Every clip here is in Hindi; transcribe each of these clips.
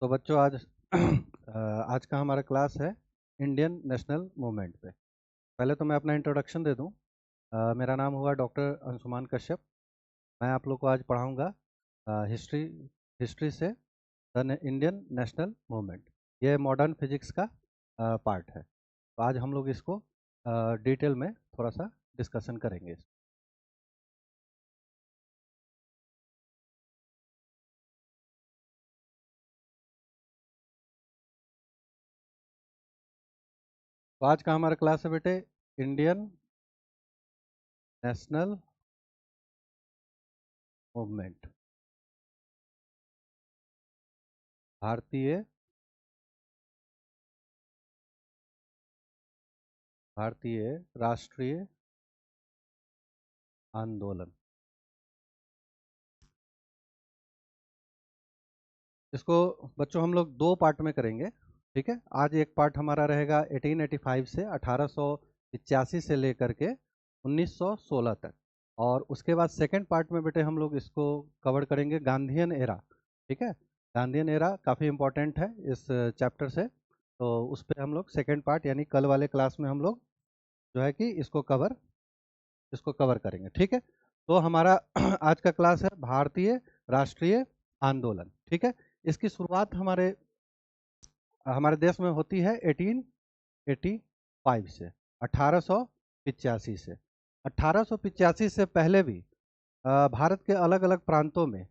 तो बच्चों आज आज का हमारा क्लास है इंडियन नेशनल मूवमेंट पे। पहले तो मैं अपना इंट्रोडक्शन दे दूं। मेरा नाम हुआ डॉक्टर अंशुमान कश्यप। मैं आप लोग को आज पढ़ाऊंगा हिस्ट्री हिस्ट्री से इंडियन नेशनल मूवमेंट। ये मॉडर्न फिजिक्स का पार्ट है। तो आज हम लोग इसको डिटेल में थोड़ा सा डिस्कशन करेंगे। तो आज का हमारा क्लास है बेटे इंडियन नेशनल मूवमेंट, भारतीय भारतीय राष्ट्रीय आंदोलन। इसको बच्चों हम लोग दो पार्ट में करेंगे। ठीक है, आज एक पार्ट हमारा रहेगा 1885 से 1885 से लेकर के 1916 तक, और उसके बाद सेकंड पार्ट में बेटे हम लोग इसको कवर करेंगे गांधीयन एरा। ठीक है, गांधीयन एरा काफ़ी इंपॉर्टेंट है इस चैप्टर से। तो उस पर हम लोग सेकंड पार्ट यानी कल वाले क्लास में हम लोग जो है कि इसको कवर करेंगे। ठीक है, तो हमारा आज का क्लास है भारतीय राष्ट्रीय आंदोलन। ठीक है, इसकी शुरुआत हमारे देश में होती है 1885 से, 1885 से। 1885 से पहले भी भारत के अलग अलग प्रांतों में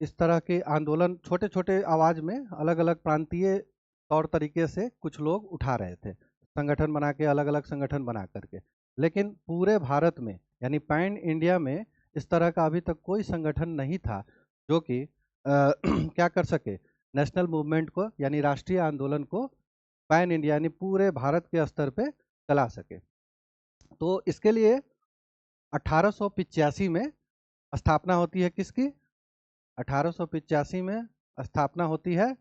इस तरह के आंदोलन छोटे छोटे आवाज में अलग अलग प्रांतीय तौर तरीके से कुछ लोग उठा रहे थे, संगठन बना के, अलग अलग संगठन बना करके। लेकिन पूरे भारत में यानी पैन इंडिया में इस तरह का अभी तक कोई संगठन नहीं था जो कि क्या कर सके, नेशनल मूवमेंट को यानी राष्ट्रीय आंदोलन को पैन इंडिया यानी पूरे भारत के स्तर पे चला सके। तो इसके लिए 1885 में स्थापना होती है किसकी? 1885 में स्थापना होती है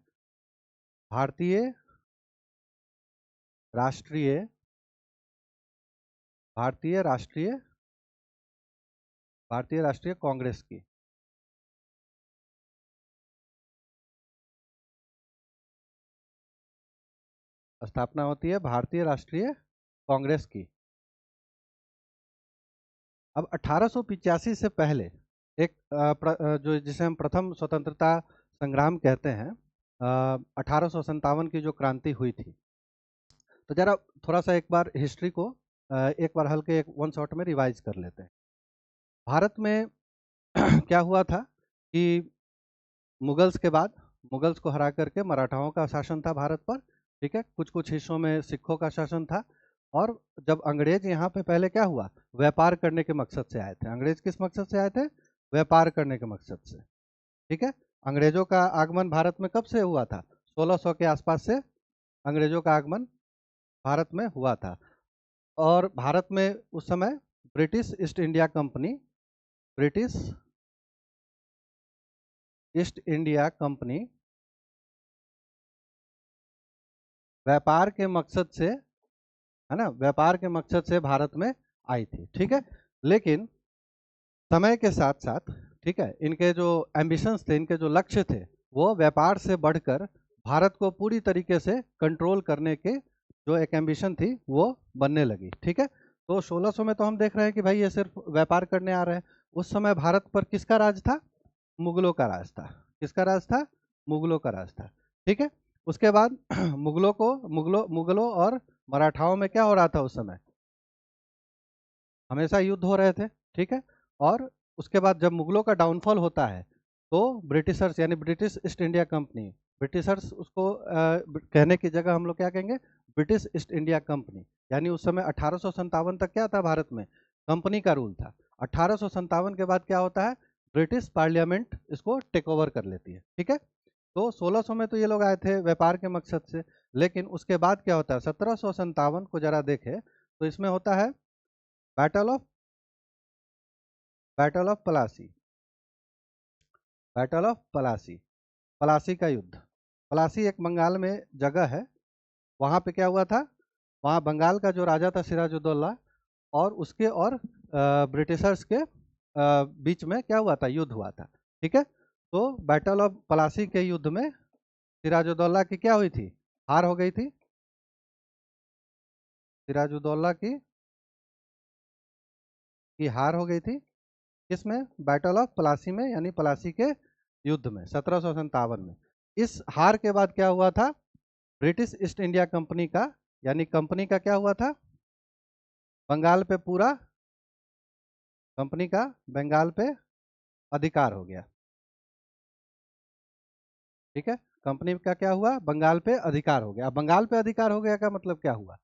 भारतीय राष्ट्रीय भारतीय राष्ट्रीय भारतीय राष्ट्रीय कांग्रेस की। स्थापना होती है भारतीय राष्ट्रीय कांग्रेस की। अब 1885 से पहले एक जो जिसे हम प्रथम स्वतंत्रता संग्राम कहते हैं, 1857 की जो क्रांति हुई थी। तो जरा थोड़ा सा एक बार हिस्ट्री को एक बार हल्के एक वन शॉट में रिवाइज कर लेते हैं। भारत में क्या हुआ था कि मुगल्स के बाद, मुगल्स को हरा करके मराठाओं का शासन था भारत पर। ठीक है, कुछ कुछ हिस्सों में सिखों का शासन था। और जब अंग्रेज यहाँ पे पहले क्या हुआ, व्यापार करने के मकसद से आए थे। अंग्रेज किस मकसद से आए थे? व्यापार करने के मकसद से। ठीक है, अंग्रेजों का आगमन भारत में कब से हुआ था? 1600 के आसपास से अंग्रेजों का आगमन भारत में हुआ था। और भारत में उस समय British east India company, British east India company व्यापार के मकसद से, है ना, व्यापार के मकसद से भारत में आई थी। ठीक है, लेकिन समय के साथ साथ, ठीक है, इनके जो एम्बिशंस थे, इनके जो लक्ष्य थे, वो व्यापार से बढ़कर भारत को पूरी तरीके से कंट्रोल करने के जो एक एम्बिशन थी वो बनने लगी। ठीक है, तो 1600 में तो हम देख रहे हैं कि भाई ये सिर्फ व्यापार करने आ रहे हैं। उस समय भारत पर किसका राज था? मुगलों का राज था। किसका राज था? मुगलों का राज था। ठीक है, उसके बाद मुगलों और मराठाओं में क्या हो रहा था उस समय? हमेशा युद्ध हो रहे थे। ठीक है, और उसके बाद जब मुगलों का डाउनफॉल होता है तो ब्रिटिशर्स यानी British east India company, Britishers उसको कहने की जगह हम लोग क्या कहेंगे? British east India company. यानी उस समय 1857 तक क्या था भारत में? कंपनी का रूल था। 1857 के बाद क्या होता है? ब्रिटिश पार्लियामेंट इसको टेक ओवर कर लेती है। ठीक है, तो 1600 में तो ये लोग आए थे व्यापार के मकसद से। लेकिन उसके बाद क्या होता है? 1757 को जरा देखें तो इसमें होता है battle of battle of Plassey. Battle of Plassey, Plassey का युद्ध। पलासी एक बंगाल में जगह है। वहाँ पे क्या हुआ था? वहाँ बंगाल का जो राजा था सिराजुद्दौला, और उसके और ब्रिटिशर्स के बीच में क्या हुआ था? युद्ध हुआ था। ठीक है, तो बैटल ऑफ पलासी के युद्ध में सिराजुद्दौला की क्या हुई थी, हार हो गई थी। सिराजुद्दौला की हार हो गई थी किसमें, बैटल ऑफ प्लासी में, यानी प्लासी के युद्ध में 1757 में। इस हार के बाद क्या हुआ था, ब्रिटिश ईस्ट इंडिया कंपनी का, यानी कंपनी का क्या हुआ था, बंगाल पे पूरा, कंपनी का बंगाल पे अधिकार हो गया। ठीक है, कंपनी का क्या हुआ, बंगाल पे अधिकार हो गया। अब बंगाल पे अधिकार हो गया का मतलब क्या हुआ,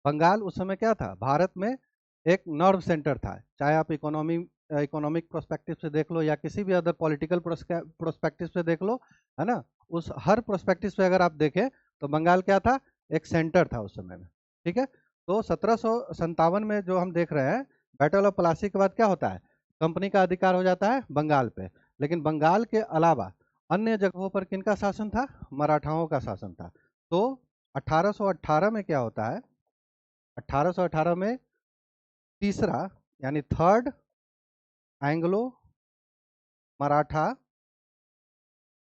बंगाल उस समय क्या था, भारत में एक नर्व सेंटर था। चाहे आप इकोनॉमिक प्रोस्पेक्टिव से देख लो या किसी भी अदर पॉलिटिकल प्रोस्पेक्टिव से देख लो, है ना, उस हर प्रोस्पेक्टिव से अगर आप देखें तो बंगाल क्या था, एक सेंटर था उस समय में। ठीक है, तो 1757 में जो हम देख रहे हैं, बैटल ऑफ प्लासी के बाद क्या होता है, कंपनी का अधिकार हो जाता है बंगाल पे। लेकिन बंगाल के अलावा अन्य जगहों पर किनका शासन था, मराठाओं का शासन था। तो 1818 में क्या होता है, 1818 में तीसरा यानी third Anglo Maratha,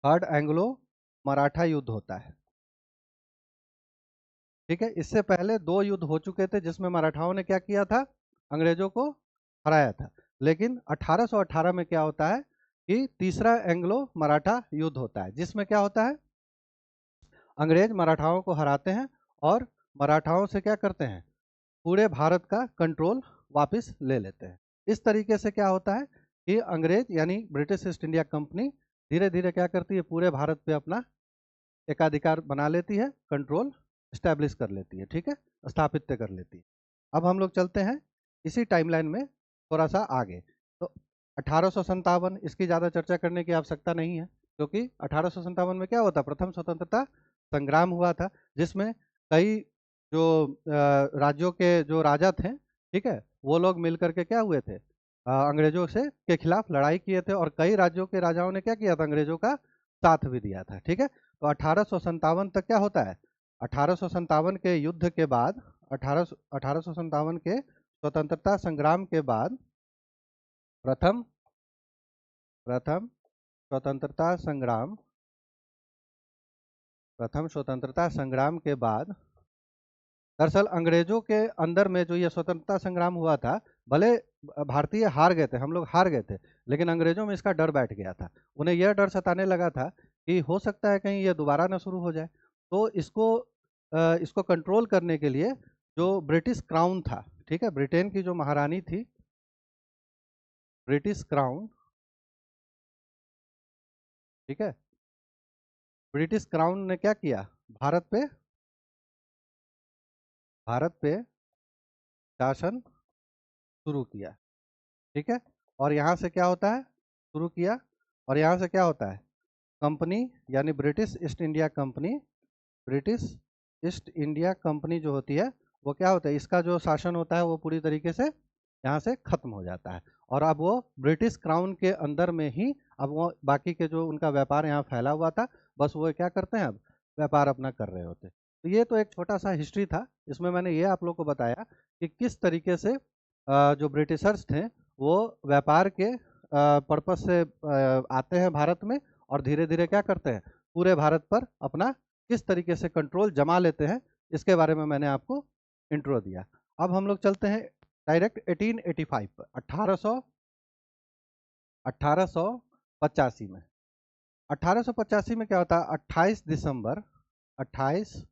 third Anglo Maratha युद्ध होता है। ठीक है, इससे पहले दो युद्ध हो चुके थे जिसमें मराठाओं ने क्या किया था, अंग्रेजों को हराया था। लेकिन 1818 में क्या होता है कि तीसरा एंग्लो मराठा युद्ध होता है, जिसमें क्या होता है, अंग्रेज मराठाओं को हराते हैं और मराठाओं से क्या करते हैं, पूरे भारत का कंट्रोल वापस ले लेते हैं। इस तरीके से क्या होता है कि अंग्रेज यानी ब्रिटिश ईस्ट इंडिया कंपनी धीरे धीरे क्या करती है, पूरे भारत पे अपना एकाधिकार बना लेती है, कंट्रोल स्टैब्लिश कर लेती है। ठीक है, स्थापित कर लेती है। अब हम लोग चलते हैं इसी टाइमलाइन में थोड़ा सा आगे। तो 1857, इसकी ज़्यादा चर्चा करने की आवश्यकता नहीं है, क्योंकि 1857 में क्या हुआ था, प्रथम स्वतंत्रता संग्राम हुआ था, जिसमें कई जो राज्यों के जो राजा थे, ठीक है, वो लोग मिलकर के क्या हुए थे, अंग्रेजों से के खिलाफ लड़ाई किए थे, और कई राज्यों के राजाओं ने क्या किया था, अंग्रेजों का साथ भी दिया था। ठीक है, तो 1857 तक क्या होता है, 1857 के युद्ध के बाद, 1857 के स्वतंत्रता संग्राम के बाद, प्रथम प्रथम स्वतंत्रता संग्राम, प्रथम स्वतंत्रता संग्राम के बाद, दरअसल अंग्रेजों के अंदर में जो ये स्वतंत्रता संग्राम हुआ था, भले भारतीय हार गए थे, हम लोग हार गए थे, लेकिन अंग्रेजों में इसका डर बैठ गया था। उन्हें यह डर सताने लगा था कि हो सकता है कहीं ये दोबारा ना शुरू हो जाए। तो इसको कंट्रोल करने के लिए जो ब्रिटिश क्राउन था, ठीक है, ब्रिटेन की जो महारानी थी, ब्रिटिश क्राउन, ठीक है, ब्रिटिश क्राउन ने क्या किया, भारत पे भारत पे शासन शुरू किया। ठीक है, और यहाँ से क्या होता है, शुरू किया, और यहाँ से क्या होता है, कंपनी यानी British east India company, British east India company जो होती है वो क्या होता है, इसका जो शासन होता है वो पूरी तरीके से यहाँ से खत्म हो जाता है, और अब वो ब्रिटिश क्राउन के अंदर में ही, अब वो बाकी के जो उनका व्यापार यहाँ फैला हुआ था, बस वो क्या करते हैं, अब व्यापार अपना कर रहे होते। तो ये तो एक छोटा सा हिस्ट्री था, इसमें मैंने ये आप लोग को बताया कि किस तरीके से जो ब्रिटिशर्स थे वो व्यापार के पर्पज से आते हैं भारत में, और धीरे धीरे क्या करते हैं, पूरे भारत पर अपना किस तरीके से कंट्रोल जमा लेते हैं, इसके बारे में मैंने आपको इंट्रो दिया। अब हम लोग चलते हैं डायरेक्ट 1885 पर, 1885 में। 1885 में क्या होता है, 28 दिसंबर 28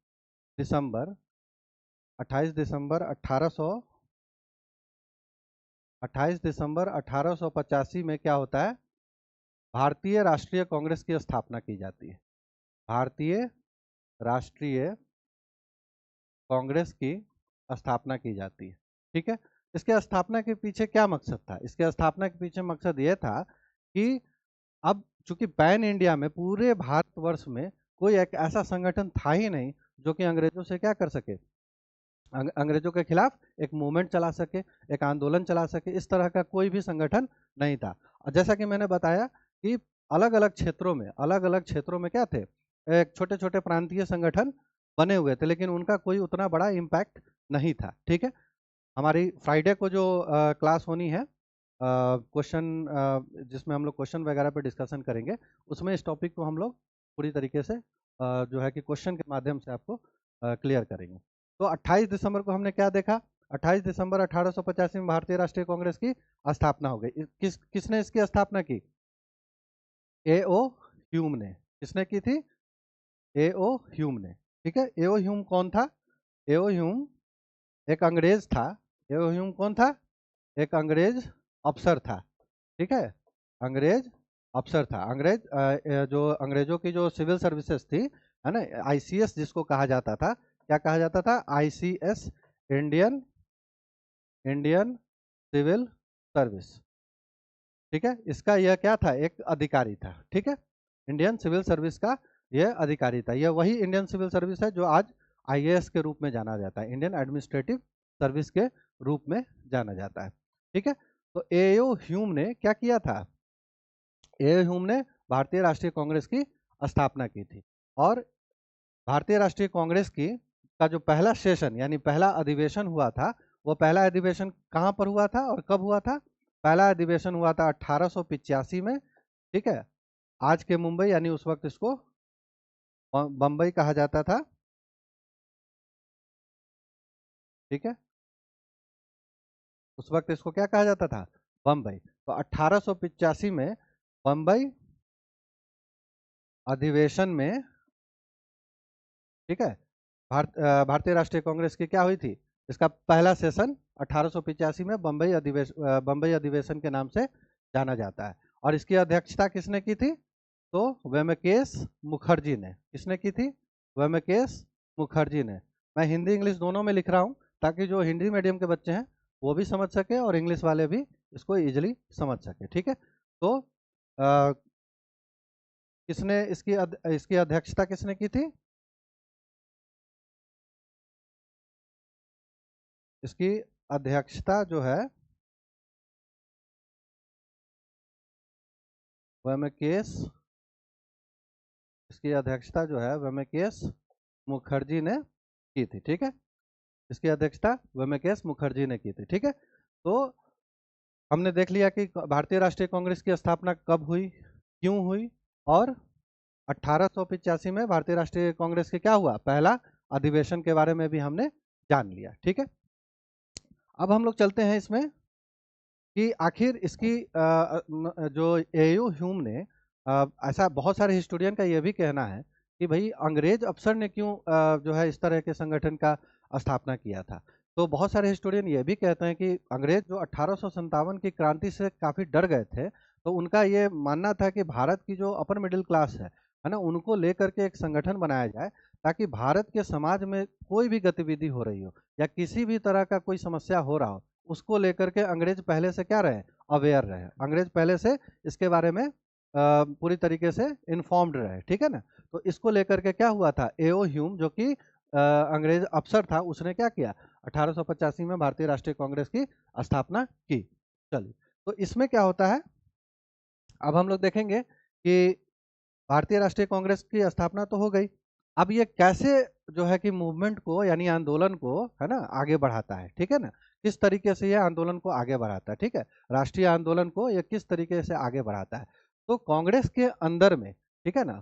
दिसंबर 1885 में क्या होता है, भारतीय राष्ट्रीय कांग्रेस की स्थापना की जाती है। भारतीय राष्ट्रीय कांग्रेस की स्थापना की जाती है। ठीक है, इसके स्थापना के पीछे क्या मकसद था, इसके स्थापना के पीछे मकसद ये था कि अब चूंकि पैन इंडिया में पूरे भारतवर्ष में कोई एक ऐसा संगठन था ही नहीं जो कि अंग्रेजों से क्या कर सके, अंग्रेजों के खिलाफ एक मूवमेंट चला सके, एक आंदोलन चला सके, इस तरह का कोई भी संगठन नहीं था। जैसा कि मैंने बताया कि अलग अलग क्षेत्रों में क्या थे, एक छोटे छोटे प्रांतीय संगठन बने हुए थे, लेकिन उनका कोई उतना बड़ा इम्पैक्ट नहीं था। ठीक है, हमारी फ्राइडे को जो क्लास होनी है, क्वेश्चन जिसमें हम लोग क्वेश्चन वगैरह पे डिस्कशन करेंगे, उसमें इस टॉपिक को हम लोग पूरी तरीके से जो है कि क्वेश्चन के माध्यम से आपको क्लियर करेंगे। तो 28 दिसंबर को हमने क्या देखा? 28 दिसंबर 1885 में भारतीय राष्ट्रीय कांग्रेस की स्थापना हो गई। किसने इसकी स्थापना की? ए.ओ. ह्यूम ने। किसने की थी? ए.ओ. ह्यूम ने। ठीक है, ए.ओ. ह्यूम कौन था? ए.ओ. ह्यूम एक अंग्रेज था। ए.ओ. ह्यूम कौन था? एक अंग्रेज अफसर था। ठीक है, अंग्रेज अफसर था। जो अंग्रेजों की जो सिविल सर्विसेज थी, है ना, आईसीएस जिसको कहा जाता था, क्या कहा जाता था? ICS, Indian Indian civil service. ठीक है, इसका यह क्या था? एक अधिकारी था। ठीक है, इंडियन सिविल सर्विस का यह अधिकारी था। यह वही इंडियन सिविल सर्विस है जो आज आईएएस के रूप में जाना जाता है, इंडियन एडमिनिस्ट्रेटिव सर्विस के रूप में जाना जाता है। ठीक है, तो ए.ओ. ह्यूम ने क्या किया था? ए.ओ. ह्यूम ने भारतीय राष्ट्रीय कांग्रेस की स्थापना की थी। और भारतीय राष्ट्रीय कांग्रेस की का जो पहला सेशन यानी पहला अधिवेशन हुआ था, वो पहला अधिवेशन कहाँ पर हुआ था और कब हुआ था? पहला अधिवेशन हुआ था 1885 में। ठीक है, आज के मुंबई, यानी उस वक्त इसको बम्बई कहा जाता था। ठीक है, उस वक्त इसको क्या कहा जाता था? बम्बई। तो 1885 में बम्बई अधिवेशन में, ठीक है, भारतीय राष्ट्रीय कांग्रेस की क्या हुई थी? इसका पहला सेशन 1885 में बम्बई अधिवेशन के नाम से जाना जाता है। और इसकी अध्यक्षता किसने की थी? तो वेंकटेश मुखर्जी ने। किसने की थी? वेंकटेश मुखर्जी ने। मैं हिंदी इंग्लिश दोनों में लिख रहा हूँ ताकि जो हिंदी मीडियम के बच्चे हैं वो भी समझ सके और इंग्लिश वाले भी इसको इजिली समझ सके। ठीक है, तो किसने इसकी अध्यक्षता किसने की थी? इसकी अध्यक्षता जो है वेंकटेश इसकी अध्यक्षता जो है वेंकटेश मुखर्जी ने की थी। ठीक है, इसकी अध्यक्षता वेंकटेश मुखर्जी ने की थी। ठीक है, तो हमने देख लिया कि भारतीय राष्ट्रीय कांग्रेस की स्थापना कब हुई, क्यों हुई, और 1885 में भारतीय राष्ट्रीय कांग्रेस के क्या हुआ? पहला अधिवेशन के बारे में भी हमने जान लिया। ठीक है, अब हम लोग चलते हैं इसमें कि आखिर इसकी जो ए.यू. ह्यूम ने, ऐसा बहुत सारे हिस्टोरियन का यह भी कहना है कि भाई अंग्रेज अफसर ने क्यों जो है इस तरह के संगठन का स्थापना किया था। तो बहुत सारे हिस्टोरियन ये भी कहते हैं कि अंग्रेज जो 1857 की क्रांति से काफ़ी डर गए थे, तो उनका ये मानना था कि भारत की जो अपर मिडिल क्लास है ना, उनको लेकर के एक संगठन बनाया जाए ताकि भारत के समाज में कोई भी गतिविधि हो रही हो या किसी भी तरह का कोई समस्या हो रहा हो, उसको लेकर के अंग्रेज पहले से क्या रहे? अवेयर रहे। अंग्रेज पहले से इसके बारे में पूरी तरीके से इन्फॉर्म्ड रहे। ठीक है ना, तो इसको लेकर के क्या हुआ था? ए.ओ. ह्यूम जो कि अंग्रेज अफसर था, उसने क्या किया? 1885 में भारतीय राष्ट्रीय कांग्रेस की स्थापना की। चलिए, तो इसमें क्या होता है, अब हम लोग देखेंगे कि भारतीय राष्ट्रीय कांग्रेस की स्थापना तो हो गई। अब ये कैसे जो है कि मूवमेंट को यानी आंदोलन को, है ना, आगे बढ़ाता है। ठीक है ना, किस तरीके से ये आंदोलन को आगे बढ़ाता है। ठीक है, राष्ट्रीय आंदोलन को ये किस तरीके से आगे बढ़ाता है। तो कांग्रेस के अंदर में, ठीक है ना,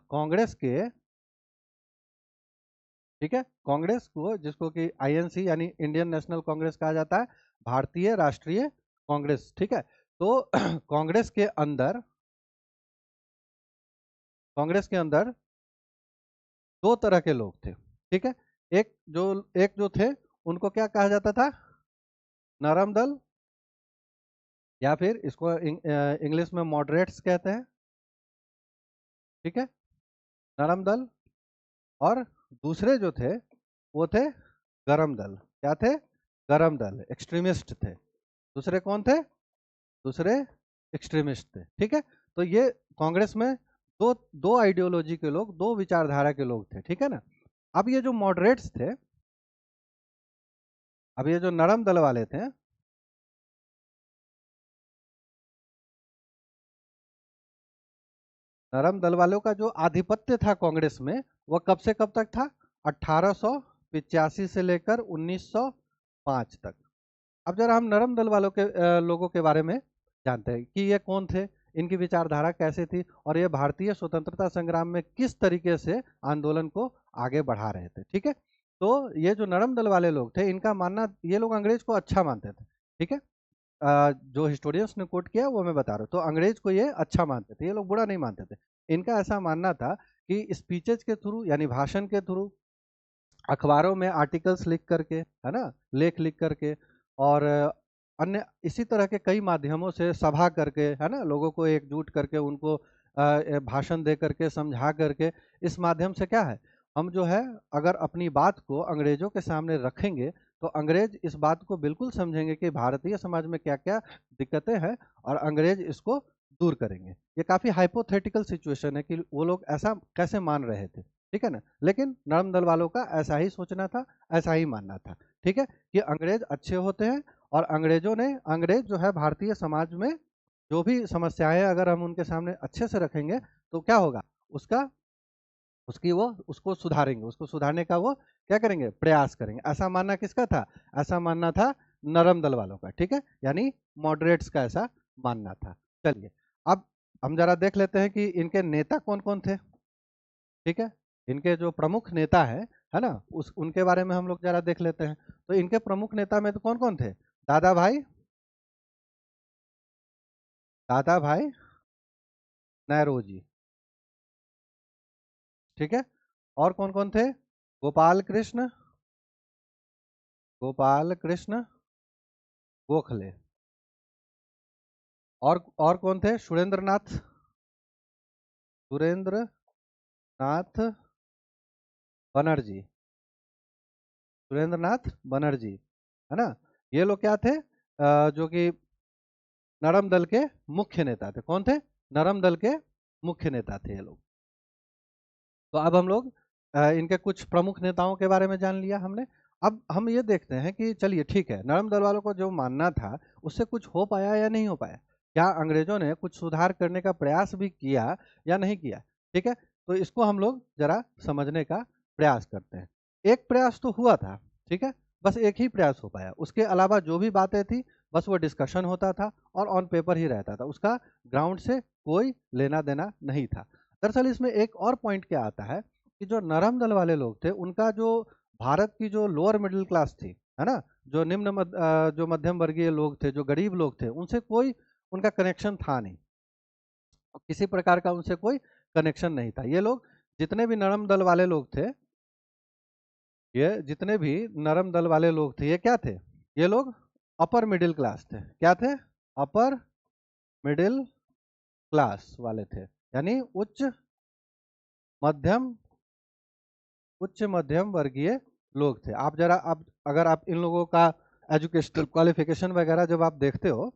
ठीक है, कांग्रेस को, जिसको कि आईएनसी यानी इंडियन नेशनल कांग्रेस कहा जाता है, भारतीय राष्ट्रीय कांग्रेस। ठीक है, तो कांग्रेस के अंदर दो तरह के लोग थे। ठीक है, एक जो थे उनको क्या कहा जाता था? नरम दल, या फिर इसको इंग्लिश में मॉडरेट्स कहते हैं। ठीक है, नरम दल। और दूसरे जो थे वो थे गरम दल। क्या थे? गरम दल, एक्सट्रीमिस्ट थे। दूसरे कौन थे? दूसरे एक्सट्रीमिस्ट थे। ठीक है, तो ये कांग्रेस में दो दो आइडियोलॉजी के लोग, दो विचारधारा के लोग थे। ठीक है ना, अब ये जो मॉडरेट्स थे, अब ये जो नरम दल वाले थे, नरम दल वालों का जो आधिपत्य था कांग्रेस में, वह कब से कब तक था? 1885 से लेकर 1905 तक। अब जरा हम नरम दल वालों के लोगों के बारे में जानते हैं कि ये कौन थे। इनकी विचारधारा कैसे थी और ये भारतीय स्वतंत्रता संग्राम में किस तरीके से आंदोलन को आगे बढ़ा रहे थे। ठीक है, तो ये जो नरम दल वाले लोग थे, इनका मानना, ये लोग अंग्रेज को अच्छा मानते थे। ठीक है, जो हिस्टोरियंस ने कोट किया वो मैं बता रहा हूँ, तो अंग्रेज को ये अच्छा मानते थे, ये लोग बुरा नहीं मानते थे। इनका ऐसा मानना था कि स्पीचेज के थ्रू, यानी भाषण के थ्रू, अखबारों में आर्टिकल्स लिख करके, है ना, लेख लिख करके, और अन्य इसी तरह के कई माध्यमों से, सभा करके, है ना, लोगों को एकजुट करके, उनको भाषण दे करके, समझा करके, इस माध्यम से क्या है, हम जो है अगर अपनी बात को अंग्रेजों के सामने रखेंगे तो अंग्रेज इस बात को बिल्कुल समझेंगे कि भारतीय समाज में क्या क्या दिक्कतें हैं और अंग्रेज इसको दूर करेंगे। ये काफ़ी हाइपोथेटिकल सिचुएशन है कि वो लोग ऐसा कैसे मान रहे थे। ठीक है ना, लेकिन नरम दल वालों का ऐसा ही सोचना था, ऐसा ही मानना था। ठीक है, कि अंग्रेज अच्छे होते हैं और अंग्रेज जो है भारतीय समाज में जो भी समस्याएं अगर हम उनके सामने अच्छे से रखेंगे तो क्या होगा, उसका उसकी वो उसको सुधारेंगे, उसको सुधारने का वो क्या करेंगे, प्रयास करेंगे। ऐसा मानना किसका था, ऐसा मानना था नरम दल वालों का। ठीक है, यानी मॉडरेट्स का ऐसा मानना था। चलिए, अब हम जरा देख लेते हैं कि इनके नेता कौन कौन थे। ठीक है, इनके जो प्रमुख नेता है ना, उस उनके बारे में हम लोग जरा देख लेते हैं। तो इनके प्रमुख नेता में तो कौन कौन थे, दादा भाई नौरोजी। ठीक है, और कौन कौन थे, गोपाल कृष्ण गोपाल कृष्ण गोखले, और कौन थे, सुरेंद्र नाथ बनर्जी, सुरेंद्र नाथ बनर्जी, है ना। ये लोग क्या थे, जो कि नरम दल के मुख्य नेता थे। कौन थे, नरम दल के मुख्य नेता थे ये लोग। तो अब हम लोग इनके कुछ प्रमुख नेताओं के बारे में जान लिया हमने। अब हम ये देखते हैं कि चलिए ठीक है, नरम दल वालों को जो मानना था उससे कुछ हो पाया या नहीं हो पाया, क्या अंग्रेजों ने कुछ सुधार करने का प्रयास भी किया या नहीं किया। ठीक है, तो इसको हम लोग जरा समझने का प्रयास करते हैं। एक प्रयास तो हुआ था, ठीक है, बस एक ही प्रयास हो पाया, उसके अलावा जो भी बातें थी बस वो डिस्कशन होता था और ऑन पेपर ही रहता था, उसका ग्राउंड से कोई लेना देना नहीं था। दरअसल इसमें एक और पॉइंट क्या आता है कि जो नरम दल वाले लोग थे, उनका जो भारत की जो लोअर मिडिल क्लास थी, है ना, जो जो मध्यम वर्गीय लोग थे, जो गरीब लोग थे, उनसे कोई उनका कनेक्शन था नहीं, किसी प्रकार का उनसे कोई कनेक्शन नहीं था। ये लोग जितने भी नरम दल वाले लोग थे, ये जितने भी नरम दल वाले लोग थे, ये क्या थे, ये लोग अपर मिडिल क्लास थे। क्या थे, अपर मिडिल क्लास वाले थे, यानी मध्यम उच्च मध्यम वर्गीय लोग थे। आप जरा, आप अगर आप इन लोगों का एजुकेशनल क्वालिफिकेशन वगैरह जब आप देखते हो,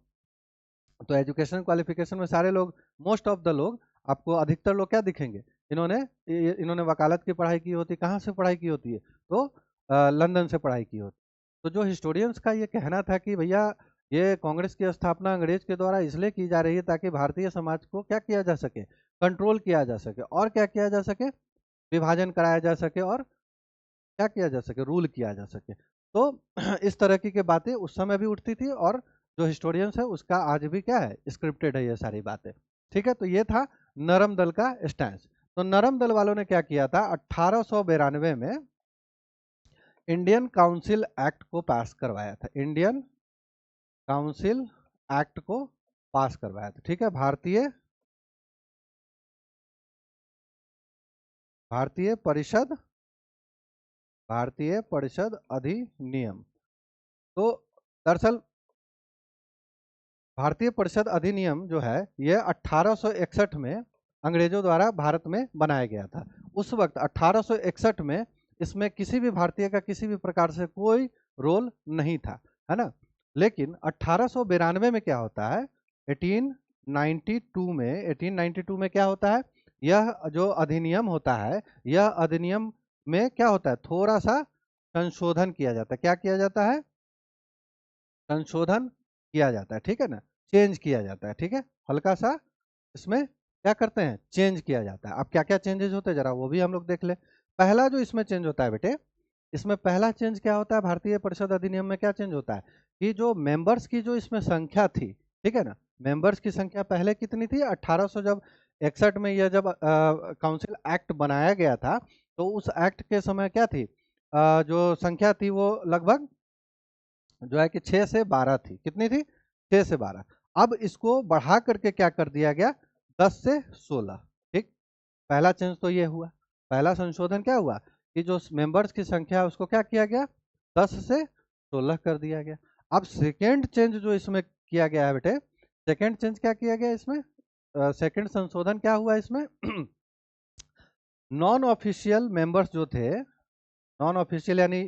तो एजुकेशन क्वालिफिकेशन में सारे लोग, मोस्ट ऑफ द लोग, आपको अधिकतर लोग क्या दिखेंगे, इन्होंने वकालत की पढ़ाई की होती, कहाँ से पढ़ाई की होती है, तो लंदन से पढ़ाई की होती। तो जो हिस्टोरियंस का ये कहना था कि भैया ये कांग्रेस की स्थापना अंग्रेज के द्वारा इसलिए की जा रही है ताकि भारतीय समाज को क्या किया जा सके, कंट्रोल किया जा सके, और क्या किया जा सके, विभाजन कराया जा सके, और क्या किया जा सके, रूल किया जा सके। तो इस तरह की बातें उस समय भी उठती थी, और जो हिस्टोरियंस है उसका आज भी क्या है, स्क्रिप्टेड है ये सारी बातें। ठीक है, तो ये था नरम दल का स्टैंस। तो नरम दल वालों ने क्या किया था, 1892 में इंडियन काउंसिल एक्ट को पास करवाया था, इंडियन काउंसिल एक्ट को पास करवाया था। ठीक है, भारतीय परिषद भारतीय परिषद अधिनियम। तो दरअसल भारतीय परिषद अधिनियम जो है ये 1861 में अंग्रेजों द्वारा भारत में बनाया गया था। उस वक्त 1861 में इसमें किसी भी भारतीय का किसी भी प्रकार से कोई रोल नहीं था, है ना। लेकिन 1892 में क्या होता है, 1892 में क्या होता है, यह जो अधिनियम होता है, यह अधिनियम में क्या होता है, थोड़ा सा संशोधन किया जाता है। क्या किया जाता है, संशोधन किया जाता है। ठीक है ना, चेंज किया जाता है। ठीक है, हल्का सा इसमें क्या करते हैं, चेंज किया जाता है। अब क्या क्या चेंजेस होते हैं जरा वो भी हम लोग देख ले। पहला जो इसमें चेंज होता है बेटे, इसमें पहला चेंज क्या होता है, भारतीय परिषद अधिनियम में क्या चेंज होता है कि जो मेंबर्स की जो इसमें संख्या थी, ठीक है ना, मेंबर्स की संख्या पहले कितनी थी? 1800 जब 61 में यह जब काउंसिल एक्ट बनाया गया था, तो उस एक्ट के समय क्या थी? जो संख्या थी वो लगभग जो है कि 6 से 12 थी। कितनी थी? 6 से 12। अब इसको बढ़ा करके क्या कर दिया गया? 10 से 16। ठीक, पहला चेंज तो ये हुआ, पहला संशोधन क्या हुआ कि जो मेंबर्स की संख्या है उसको क्या किया गया? 10 से 16 कर दिया गया। अब सेकेंड चेंज जो इसमें किया गया है बेटे, सेकेंड चेंज क्या किया गया इसमें? सेकेंड संशोधन क्या हुआ इसमें? नॉन ऑफिशियल मेंबर्स जो थे, नॉन ऑफिशियल यानी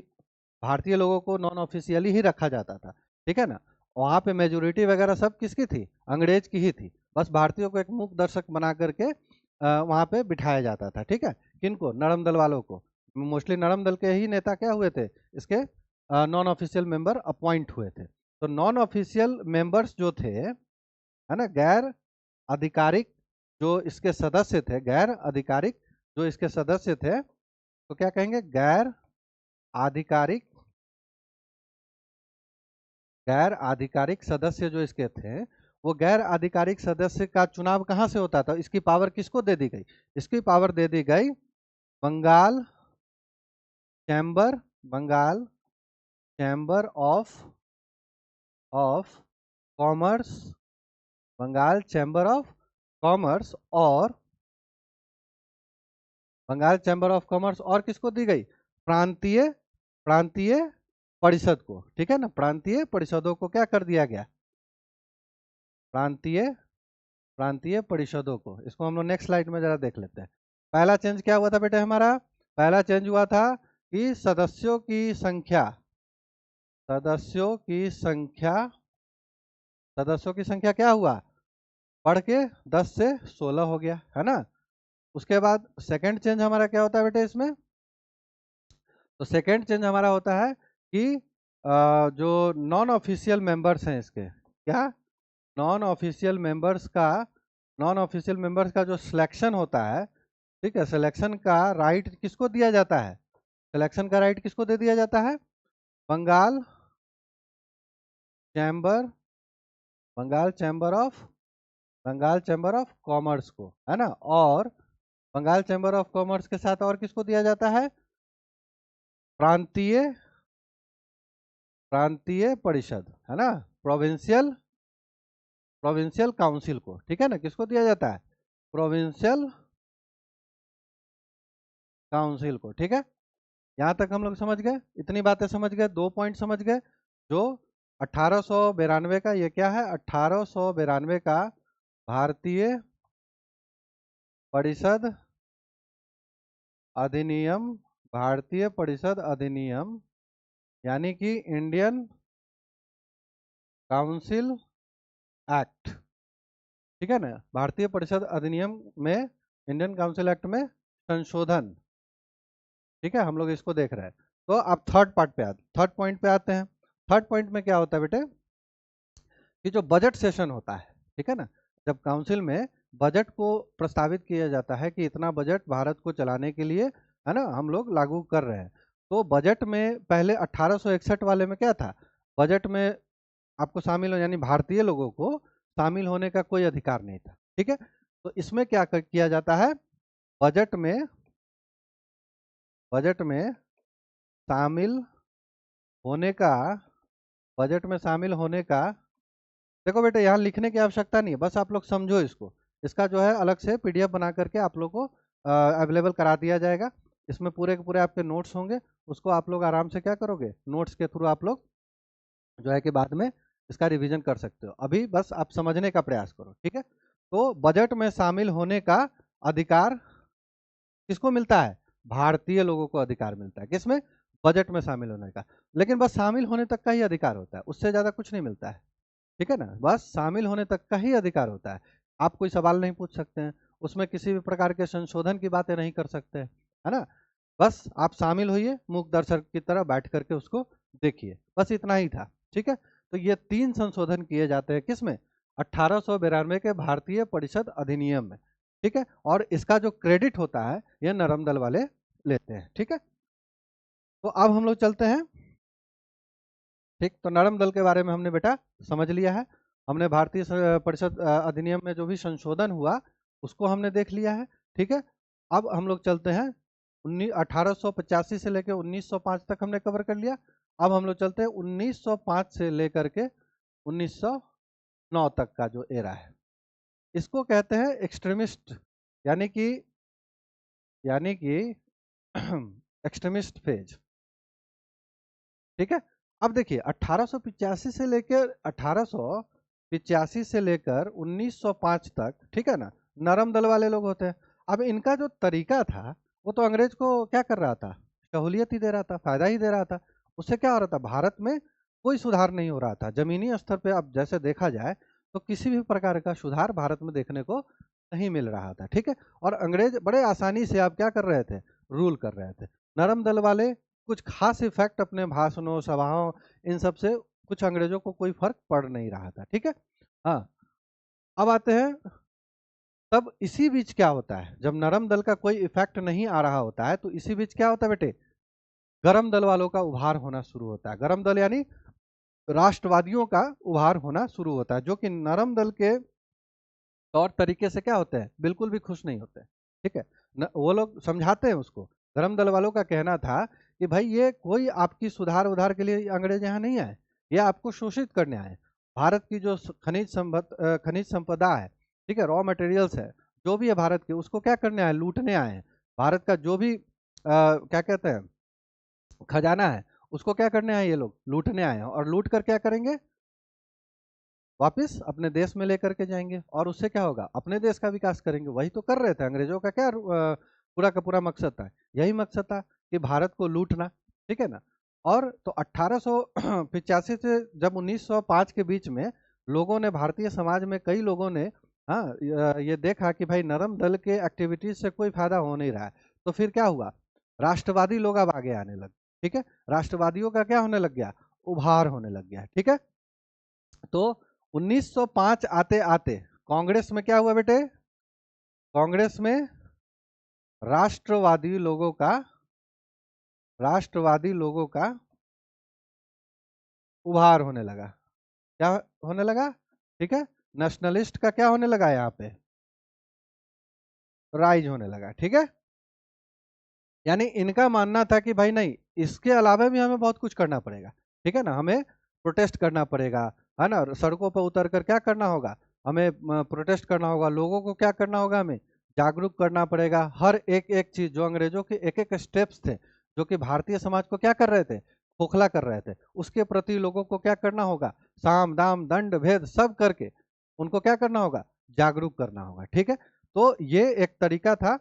भारतीय लोगों को नॉन ऑफिशियली ही रखा जाता था, ठीक है ना। वहाँ पे मेजोरिटी वगैरह सब किसकी थी? अंग्रेज की ही थी। बस भारतीयों को एक मूक दर्शक बना करके वहाँ पे बिठाया जाता था, ठीक है। किनको? नरम दल वालों को। मोस्टली नरम दल के ही नेता क्या हुए थे? इसके नॉन ऑफिशियल मेंबर अपॉइंट हुए थे। तो नॉन ऑफिशियल मेंबर्स जो थे, है ना, गैर आधिकारिक जो इसके सदस्य थे, गैर आधिकारिक जो इसके सदस्य थे, तो क्या कहेंगे? गैर आधिकारिक, गैर आधिकारिक सदस्य जो इसके थे, वो गैर आधिकारिक सदस्य का चुनाव कहाँ से होता था? इसकी पावर किसको दे दी गई? इसकी पावर दे दी गई Bengal chamber, Bengal chamber of commerce, Bengal chamber of commerce, और बंगाल चैम्बर ऑफ कॉमर्स और किसको दी गई? प्रांतीय प्रांतीय परिषद को, ठीक है ना। प्रांतीय परिषदों को क्या कर दिया गया? प्रांतीय प्रांतीय परिषदों को। इसको हम लोग नेक्स्ट स्लाइड में जरा देख लेते हैं। पहला चेंज क्या हुआ था बेटे हमारा? पहला चेंज हुआ था कि सदस्यों की संख्या, सदस्यों की संख्या क्या हुआ? बढ़ के 10 से 16 हो गया, है ना। उसके बाद सेकंड चेंज हमारा क्या होता है बेटे इसमें? तो सेकंड चेंज हमारा होता है कि जो नॉन ऑफिशियल मेंबर्स हैं इसके, क्या? नॉन ऑफिशियल मेंबर्स का, नॉन ऑफिशियल मेंबर्स का जो सिलेक्शन होता है, ठीक है, सिलेक्शन का राइट किसको दिया जाता है? सिलेक्शन का राइट किसको दे दिया जाता है? Bengal chamber, Bengal chamber of, Bengal chamber of commerce को, है ना। और बंगाल चैम्बर ऑफ कॉमर्स के साथ और किसको दिया जाता है? प्रांतीय प्रांतीय परिषद, है ना, प्रोविंशियल प्रोविंशियल काउंसिल को, ठीक है ना। किसको दिया जाता है? प्रोविंशियल काउंसिल को, ठीक है। यहाँ तक हम लोग समझ गए, इतनी बातें समझ गए, 2 पॉइंट समझ गए। जो 1892 का, ये क्या है? 1892 का भारतीय परिषद अधिनियम, भारतीय परिषद अधिनियम, यानी कि इंडियन काउंसिल एक्ट, ठीक है ना। भारतीय परिषद अधिनियम में, इंडियन काउंसिल एक्ट में संशोधन, ठीक है, हम लोग इसको देख रहे हैं। तो अब थर्ड पार्ट पे आते, थर्ड पॉइंट पे आते हैं। थर्ड पॉइंट में क्या होता है बेटे कि जो बजट सेशन होता है, ठीक है ना, जब काउंसिल में बजट को प्रस्तावित किया जाता है कि इतना बजट भारत को चलाने के लिए, है ना, हम लोग लागू कर रहे हैं। तो बजट में पहले 1861 वाले में क्या था? बजट में आपको शामिल हो, यानी भारतीय लोगों को शामिल होने का कोई अधिकार नहीं था, ठीक है। तो इसमें क्या किया जाता है? बजट में, बजट में शामिल होने का, बजट में शामिल होने का, देखो बेटे यहाँ लिखने की आवश्यकता नहीं है, बस आप लोग समझो इसको। इसका जो है अलग से पीडीएफ बना करके आप लोग को अवेलेबल करा दिया जाएगा। इसमें पूरे के पूरे आपके नोट्स होंगे, उसको आप लोग आराम से क्या करोगे? नोट्स के थ्रू आप लोग जो है कि बाद में इसका रिवीजन कर सकते हो। अभी बस आप समझने का प्रयास करो, ठीक है। तो बजट में शामिल होने का अधिकार किसको मिलता है? भारतीय लोगों को अधिकार मिलता है। किसमें? बजट में शामिल होने का। लेकिन बस शामिल होने तक का ही अधिकार होता है, उससे ज्यादा कुछ नहीं मिलता है, ठीक है ना। बस शामिल होने तक का ही अधिकार होता है। आप कोई सवाल नहीं पूछ सकते हैं उसमें, किसी भी प्रकार के संशोधन की बातें नहीं कर सकते हैं, है ना। बस आप शामिल होइए, मूक दर्शक की तरह बैठ करके उसको देखिए, बस इतना ही था, ठीक है। तो ये 3 संशोधन किए जाते हैं किसमें? 1892 के भारतीय परिषद अधिनियम में, ठीक है। और इसका जो क्रेडिट होता है ये नरम दल वाले लेते हैं, ठीक है। तो अब हम लोग चलते हैं, ठीक। तो नरम दल के बारे में हमने बेटा समझ लिया है। हमने भारतीय परिषद अधिनियम में जो भी संशोधन हुआ उसको हमने देख लिया है। ठीक है, अब हम लोग चलते हैं 1885 से लेकर 1905 तक हमने कवर कर लिया। अब हम लोग चलते हैं 1905 से लेकर के 1909 तक का जो एरा है, इसको कहते हैं एक्सट्रीमिस्ट, यानी कि एक्सट्रीमिस्ट फेज। ठीक है, अब देखिए 1885 से लेकर 1905 तक, ठीक है ना, नरम दल वाले लोग होते हैं। अब इनका जो तरीका था वो तो अंग्रेज को क्या कर रहा था, सहूलियत ही दे रहा था, फायदा ही दे रहा था। उससे क्या हो रहा था, भारत में कोई सुधार नहीं हो रहा था जमीनी स्तर पे। अब जैसे देखा जाए तो किसी भी प्रकार का सुधार भारत में देखने को नहीं मिल रहा था। ठीक है, और अंग्रेज बड़े आसानी से आप क्या कर रहे थे, रूल कर रहे थे। नरम दल वाले कुछ खास इफेक्ट अपने भाषणों, सभाओं, इन सब से कुछ अंग्रेजों को कोई फर्क पड़ नहीं रहा था। ठीक है, हाँ, अब आते हैं, तब इसी बीच क्या होता है, जब नरम दल का कोई इफेक्ट नहीं आ रहा होता है तो इसी बीच क्या होता है बेटे, गरम दल वालों का उभार होना शुरू होता है। गरम दल यानी राष्ट्रवादियों का उभार होना शुरू होता है, जो कि नरम दल के तौर तरीके से क्या होते हैं, बिल्कुल भी खुश नहीं होते। ठीक है, वो लोग समझाते हैं उसको। गरम दल वालों का कहना था कि भाई ये कोई आपकी सुधार उधार के लिए अंग्रेज यहाँ नहीं आए, ये आपको शोषित करने आए। भारत की जो खनिज संपदा है, ठीक है, रॉ मटेरियल्स है, जो भी है भारत के, उसको क्या करने आए, लूटने आए हैं। भारत का जो भी क्या कहते हैं, खजाना है, उसको क्या करने आए ये लोग, लूटने आए हैं। और लूट कर क्या करेंगे, वापस अपने देश में लेकर के जाएंगे और उससे क्या होगा, अपने देश का विकास करेंगे। वही तो कर रहे थे अंग्रेजों का, क्या पूरा का पूरा मकसद था, यही मकसद था कि भारत को लूटना। ठीक है ना। और तो 1885 से जब 1905 के बीच में लोगों ने, भारतीय समाज में कई लोगों ने, हाँ, ये देखा कि भाई नरम दल के एक्टिविटीज से कोई फायदा हो नहीं रहा है, तो फिर क्या हुआ, राष्ट्रवादी लोग अब आगे आने लगे। ठीक है, राष्ट्रवादियों का क्या होने लग गया, उभार होने लग गया। ठीक है, तो 1905 आते आते कांग्रेस में क्या हुआ बेटे, कांग्रेस में राष्ट्रवादी लोगों का उभार होने लगा। क्या होने लगा, ठीक है, नेशनलिस्ट का क्या होने लगा, यहाँ पे राइज होने लगा। ठीक है, यानी इनका मानना था कि भाई नहीं, इसके अलावा भी हमें बहुत कुछ करना पड़ेगा। ठीक है ना, हमें प्रोटेस्ट करना पड़ेगा, है ना, सड़कों पर उतर कर क्या करना होगा, हमें प्रोटेस्ट करना होगा, लोगों को क्या करना होगा, हमें जागरूक करना पड़ेगा। हर एक एक चीज, जो अंग्रेजों के एक एक स्टेप्स थे जो कि भारतीय समाज को क्या कर रहे थे, खोखला कर रहे थे, उसके प्रति लोगों को क्या करना होगा, साम दाम दंड भेद सब करके उनको क्या करना होगा, जागरूक करना होगा। ठीक है, तो ये एक तरीका था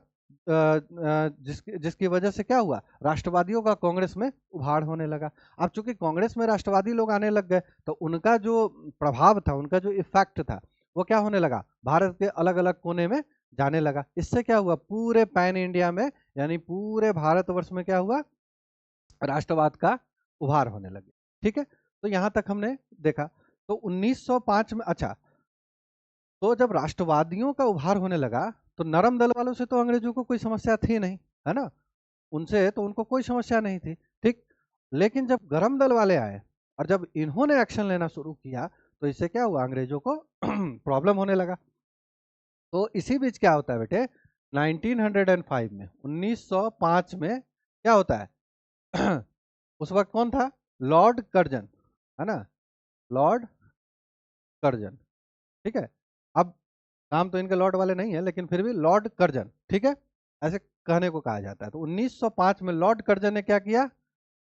जिसकी वजह से क्या हुआ, राष्ट्रवादियों का कांग्रेस में उभार होने लगा। अब चूंकि कांग्रेस में राष्ट्रवादी लोग आने लग गए तो उनका जो प्रभाव था, उनका जो इफेक्ट था, वो क्या होने लगा, भारत के अलग अलग कोने में जाने लगा। इससे क्या हुआ, पूरे पैन इंडिया में, यानी पूरे भारतवर्ष में क्या हुआ, राष्ट्रवाद का उभार होने लगे। ठीक है, तो यहां तक हमने देखा। तो 1905 में, अच्छा, तो जब राष्ट्रवादियों का उभार होने लगा तो नरम दल वालों से तो अंग्रेजों को कोई समस्या थी नहीं, है ना, उनसे तो उनको कोई समस्या नहीं थी। ठीक, लेकिन जब गरम दल वाले आए और जब इन्होंने एक्शन लेना शुरू किया तो इससे क्या हुआ, अंग्रेजों को प्रॉब्लम होने लगा। तो इसी बीच क्या होता है बेटे, 1905 में, 1905 में क्या होता है उस वक्त कौन था, लॉर्ड कर्जन, है ना, लॉर्ड कर्जन। ठीक है, अब नाम तो इनके लॉर्ड वाले नहीं है लेकिन फिर भी लॉर्ड कर्जन, ठीक है, ऐसे कहने को कहा जाता है। तो 1905 में लॉर्ड कर्जन ने क्या किया,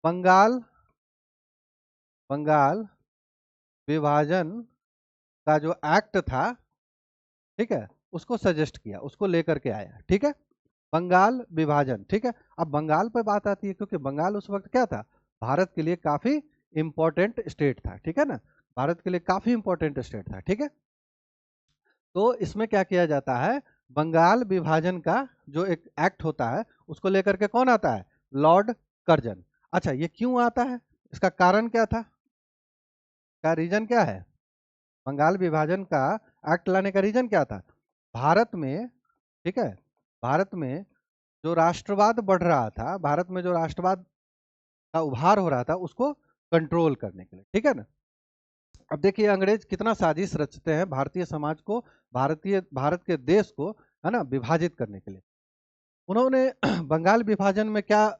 बंगाल बंगाल विभाजन का जो एक्ट था, ठीक है, उसको सजेस्ट किया, उसको लेकर के आया। ठीक है, बंगाल विभाजन। ठीक है, अब बंगाल पर बात आती है क्योंकि बंगाल उस वक्त क्या था, भारत के लिए काफी इंपॉर्टेंट स्टेट था। ठीक है ना, भारत के लिए काफी इंपॉर्टेंट स्टेट था। ठीक है, तो इसमें क्या किया जाता है, बंगाल विभाजन का जो एक एक्ट होता है उसको लेकर के कौन आता है, लॉर्ड कर्जन। अच्छा, ये क्यों आता है, इसका कारण क्या था, का रीजन क्या है, बंगाल विभाजन का एक्ट लाने का रीजन क्या था, भारत में, ठीक है, भारत में जो राष्ट्रवाद बढ़ रहा था, भारत में जो राष्ट्रवाद का उभार हो रहा था उसको कंट्रोल करने के लिए। ठीक है ना, अब देखिए अंग्रेज कितना साजिश रचते हैं भारतीय समाज को, भारत के देश को, है ना, विभाजित करने के लिए। उन्होंने बंगाल विभाजन में क्या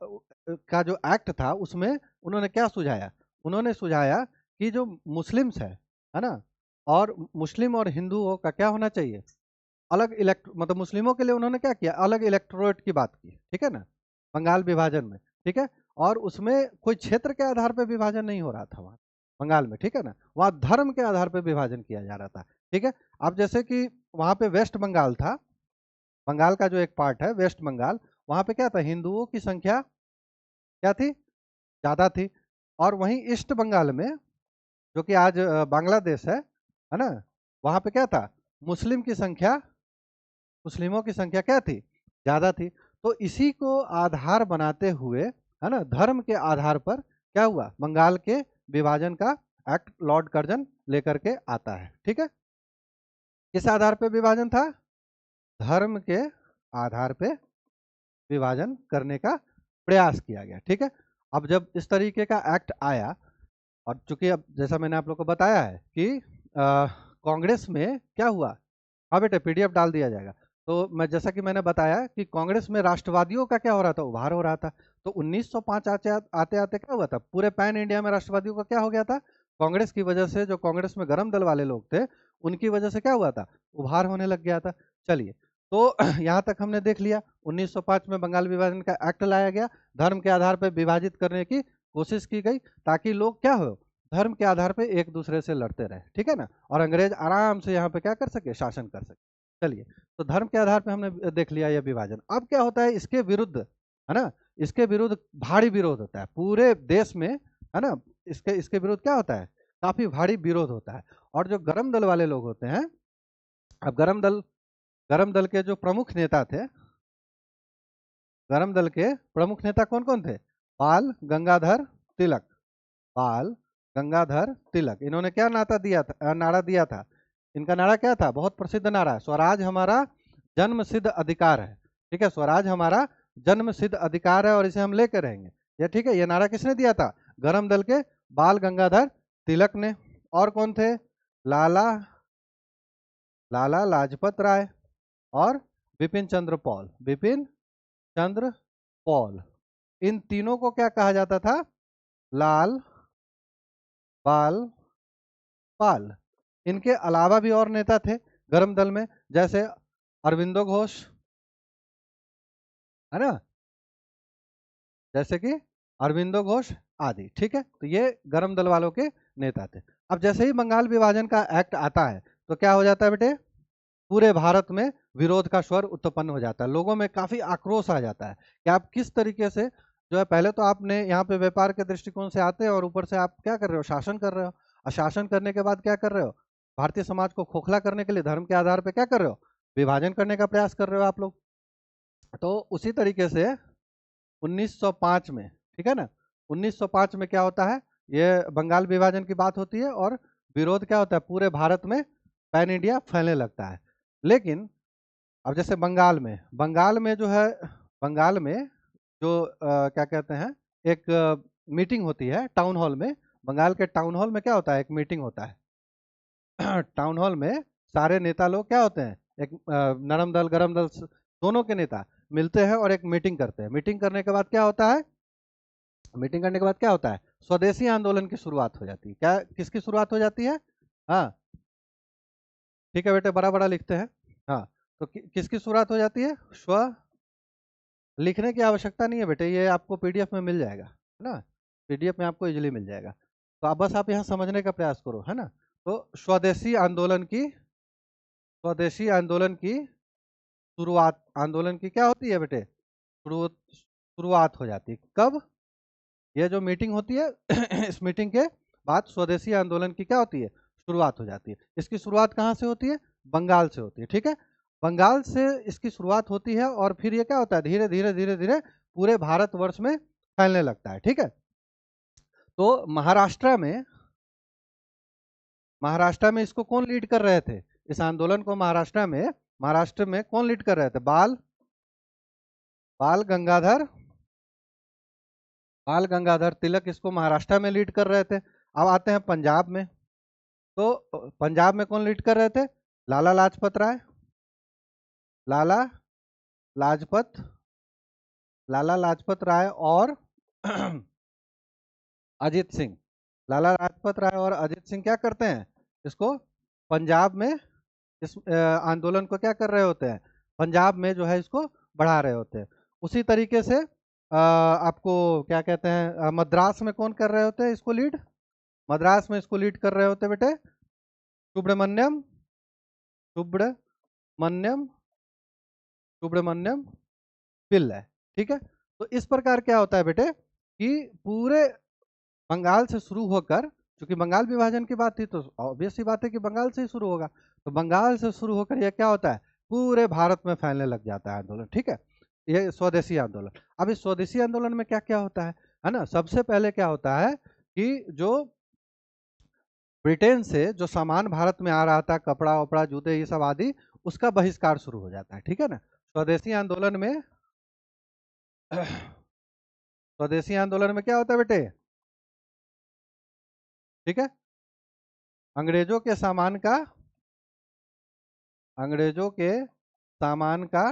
का जो एक्ट था उसमें उन्होंने क्या सुझाया? उन्होंने सुझाया कि जो मुस्लिम्स है ना, और मुस्लिम और हिंदुओं का क्या होना चाहिए, अलग इलेक्ट मतलब मुस्लिमों के लिए उन्होंने क्या किया, अलग इलेक्टोरेट की बात की, ठीक है ना, बंगाल विभाजन में, ठीक है। और उसमें कोई क्षेत्र के आधार पर विभाजन नहीं हो रहा था वहाँ बंगाल में, ठीक है ना, वहाँ धर्म के आधार पर विभाजन किया जा रहा था, ठीक है। अब जैसे कि वहाँ पे वेस्ट बंगाल था, बंगाल का जो एक पार्ट है वेस्ट बंगाल, वहाँ पे क्या था, हिंदुओं की संख्या क्या थी, ज़्यादा थी। और वहीं ईस्ट बंगाल में, जो कि आज बांग्लादेश है ना, वहाँ पे क्या था, मुस्लिम की संख्या, मुस्लिमों की संख्या क्या थी, ज़्यादा थी। तो इसी को आधार बनाते हुए, है ना, धर्म के आधार पर क्या हुआ, बंगाल के विभाजन का एक्ट लॉर्ड कर्जन लेकर के आता है, ठीक है। किस आधार पे विभाजन था, धर्म के आधार पे विभाजन करने का प्रयास किया गया, ठीक है। अब जब इस तरीके का एक्ट आया, और चूंकि अब जैसा मैंने आप लोग को बताया है कि कांग्रेस में क्या हुआ, हाँ बेटे पीडीएफ डाल दिया जाएगा। तो मैं जैसा कि मैंने बताया कि कांग्रेस में राष्ट्रवादियों का क्या हो रहा था, उभार हो रहा था। तो 1905 आते आते क्या हुआ था, पूरे पैन इंडिया में राष्ट्रवादियों का क्या हो गया था, कांग्रेस की वजह से, जो कांग्रेस में गरम दल वाले लोग थे उनकी वजह से क्या हुआ था, उभार होने लग गया था। चलिए, तो यहाँ तक हमने देख लिया, 1905 में बंगाल विभाजन का एक्ट लाया गया, धर्म के आधार पर विभाजित करने की कोशिश की गई, ताकि लोग क्या हो, धर्म के आधार पे एक दूसरे से लड़ते रहे, ठीक है ना, और अंग्रेज आराम से यहाँ पे क्या कर सके, शासन कर सके। चलिए, तो धर्म के आधार पे हमने देख लिया यह विभाजन। अब क्या होता है इसके विरुद्ध, है ना, इसके विरुद्ध भारी विरोध होता है पूरे देश में, है ना, इसके इसके विरुद्ध क्या होता है, काफी भारी विरोध होता है। और जो गरम दल वाले लोग होते हैं, अब गरम दल के जो प्रमुख नेता थे, गरम दल के प्रमुख नेता कौन कौन थे, बाल गंगाधर तिलक, बाल गंगाधर तिलक, इन्होंने क्या नारा दिया था, इनका नारा क्या था, बहुत प्रसिद्ध नारा है, स्वराज हमारा जन्म सिद्ध अधिकार है, ठीक है, स्वराज हमारा जन्म सिद्ध अधिकार है और इसे हम लेकर रहेंगे, ये ठीक है। ये नारा किसने दिया था, गरम दल के बाल गंगाधर तिलक ने। और कौन थे, लाला लाला लाजपत राय और बिपिन चंद्र पॉल, बिपिन चंद्र पॉल, इन तीनों को क्या कहा जाता था, लाल बाल पाल। इनके अलावा भी और नेता थे गरम दल में, जैसे अरविंदो घोष, है ना, जैसे कि अरविंदो घोष आदि, ठीक है। तो ये गरम दल वालों के नेता थे। अब जैसे ही बंगाल विभाजन का एक्ट आता है तो क्या हो जाता है बेटे, पूरे भारत में विरोध का स्वर उत्पन्न हो जाता है, लोगों में काफी आक्रोश आ जाता है कि आप किस तरीके से, जो है, पहले तो आपने यहाँ पे व्यापार के दृष्टिकोण से आते हैं और ऊपर से आप क्या कर रहे हो, शासन कर रहे हो, और शासन करने के बाद क्या कर रहे हो, भारतीय समाज को खोखला करने के लिए धर्म के आधार पर क्या कर रहे हो, विभाजन करने का प्रयास कर रहे हो आप लोग। तो उसी तरीके से 1905 में, ठीक है ना, 1905 में क्या होता है, ये बंगाल विभाजन की बात होती है और विरोध क्या होता है, पूरे भारत में पैन इंडिया फैलने लगता है। लेकिन अब जैसे बंगाल में जो है, बंगाल में जो क्या कहते हैं, एक मीटिंग होती है टाउन हॉल में, बंगाल के टाउन हॉल में क्या होता है, एक मीटिंग होता है। टाउन हॉल में सारे नेता लोग क्या होते हैं, एक नरम दल गरम दल दोनों के नेता मिलते हैं और एक मीटिंग करते हैं। मीटिंग करने के बाद क्या होता है, मीटिंग करने के बाद क्या होता है, स्वदेशी आंदोलन की शुरुआत हो जाती है। क्या, किसकी शुरुआत हो जाती है, हाँ ठीक है बेटे, बड़ा बड़ा लिखते हैं। हाँ, तो किसकी शुरुआत हो जाती है, स्व, लिखने की आवश्यकता नहीं है बेटे, ये आपको पीडीएफ में मिल जाएगा, है ना, पीडीएफ में आपको इजीली मिल जाएगा। तो आप बस आप यहाँ समझने का प्रयास करो, है ना। तो स्वदेशी आंदोलन की शुरुआत, आंदोलन की क्या होती है बेटे, शुरुआत हो जाती है कब, ये जो मीटिंग होती है इस मीटिंग के बाद स्वदेशी आंदोलन की क्या होती है, शुरुआत हो जाती है। इसकी शुरुआत कहाँ से होती है, बंगाल से होती है, ठीक है, बंगाल से इसकी शुरुआत होती है और फिर ये क्या होता है, धीरे धीरे धीरे धीरे पूरे भारतवर्ष में फैलने लगता है, ठीक है। तो महाराष्ट्र में इसको कौन लीड कर रहे थे, इस आंदोलन को महाराष्ट्र में कौन लीड कर रहे थे, बाल गंगाधर बाल गंगाधर तिलक इसको महाराष्ट्र में लीड कर रहे थे। अब आते हैं पंजाब में, तो पंजाब में कौन लीड कर रहे थे? लाला लाजपत राय, लाला लाजपत लाला लाजपत राय और अजीत सिंह। लाला लाजपत राय और अजीत सिंह क्या करते हैं? इसको पंजाब में इस आंदोलन को क्या कर रहे होते हैं? पंजाब में जो है इसको बढ़ा रहे होते हैं। उसी तरीके से आपको क्या कहते हैं, मद्रास में कौन कर रहे होते हैं इसको लीड? मद्रास में इसको लीड कर रहे होते बेटे सुब्रमण्यम सुब्रमण्यम सुब्रमण्यम पिल्लै। ठीक है, तो इस प्रकार क्या होता है बेटे कि पूरे बंगाल से शुरू होकर, क्योंकि बंगाल विभाजन की बात थी तो ऑब्वियस सी बात है कि बंगाल से ही शुरू होगा, तो बंगाल से शुरू होकर यह क्या होता है पूरे भारत में फैलने लग जाता है आंदोलन। ठीक है, ये स्वदेशी आंदोलन। अब इस स्वदेशी आंदोलन में क्या क्या होता है ना? सबसे पहले क्या होता है कि जो ब्रिटेन से जो सामान भारत में आ रहा था, कपड़ा वपड़ा जूते ये सब आदि, उसका बहिष्कार शुरू हो जाता है। ठीक है ना, स्वदेशी आंदोलन में स्वदेशी आंदोलन में क्या होता है बेटे? ठीक है, अंग्रेजों के सामान का अंग्रेजों के सामान का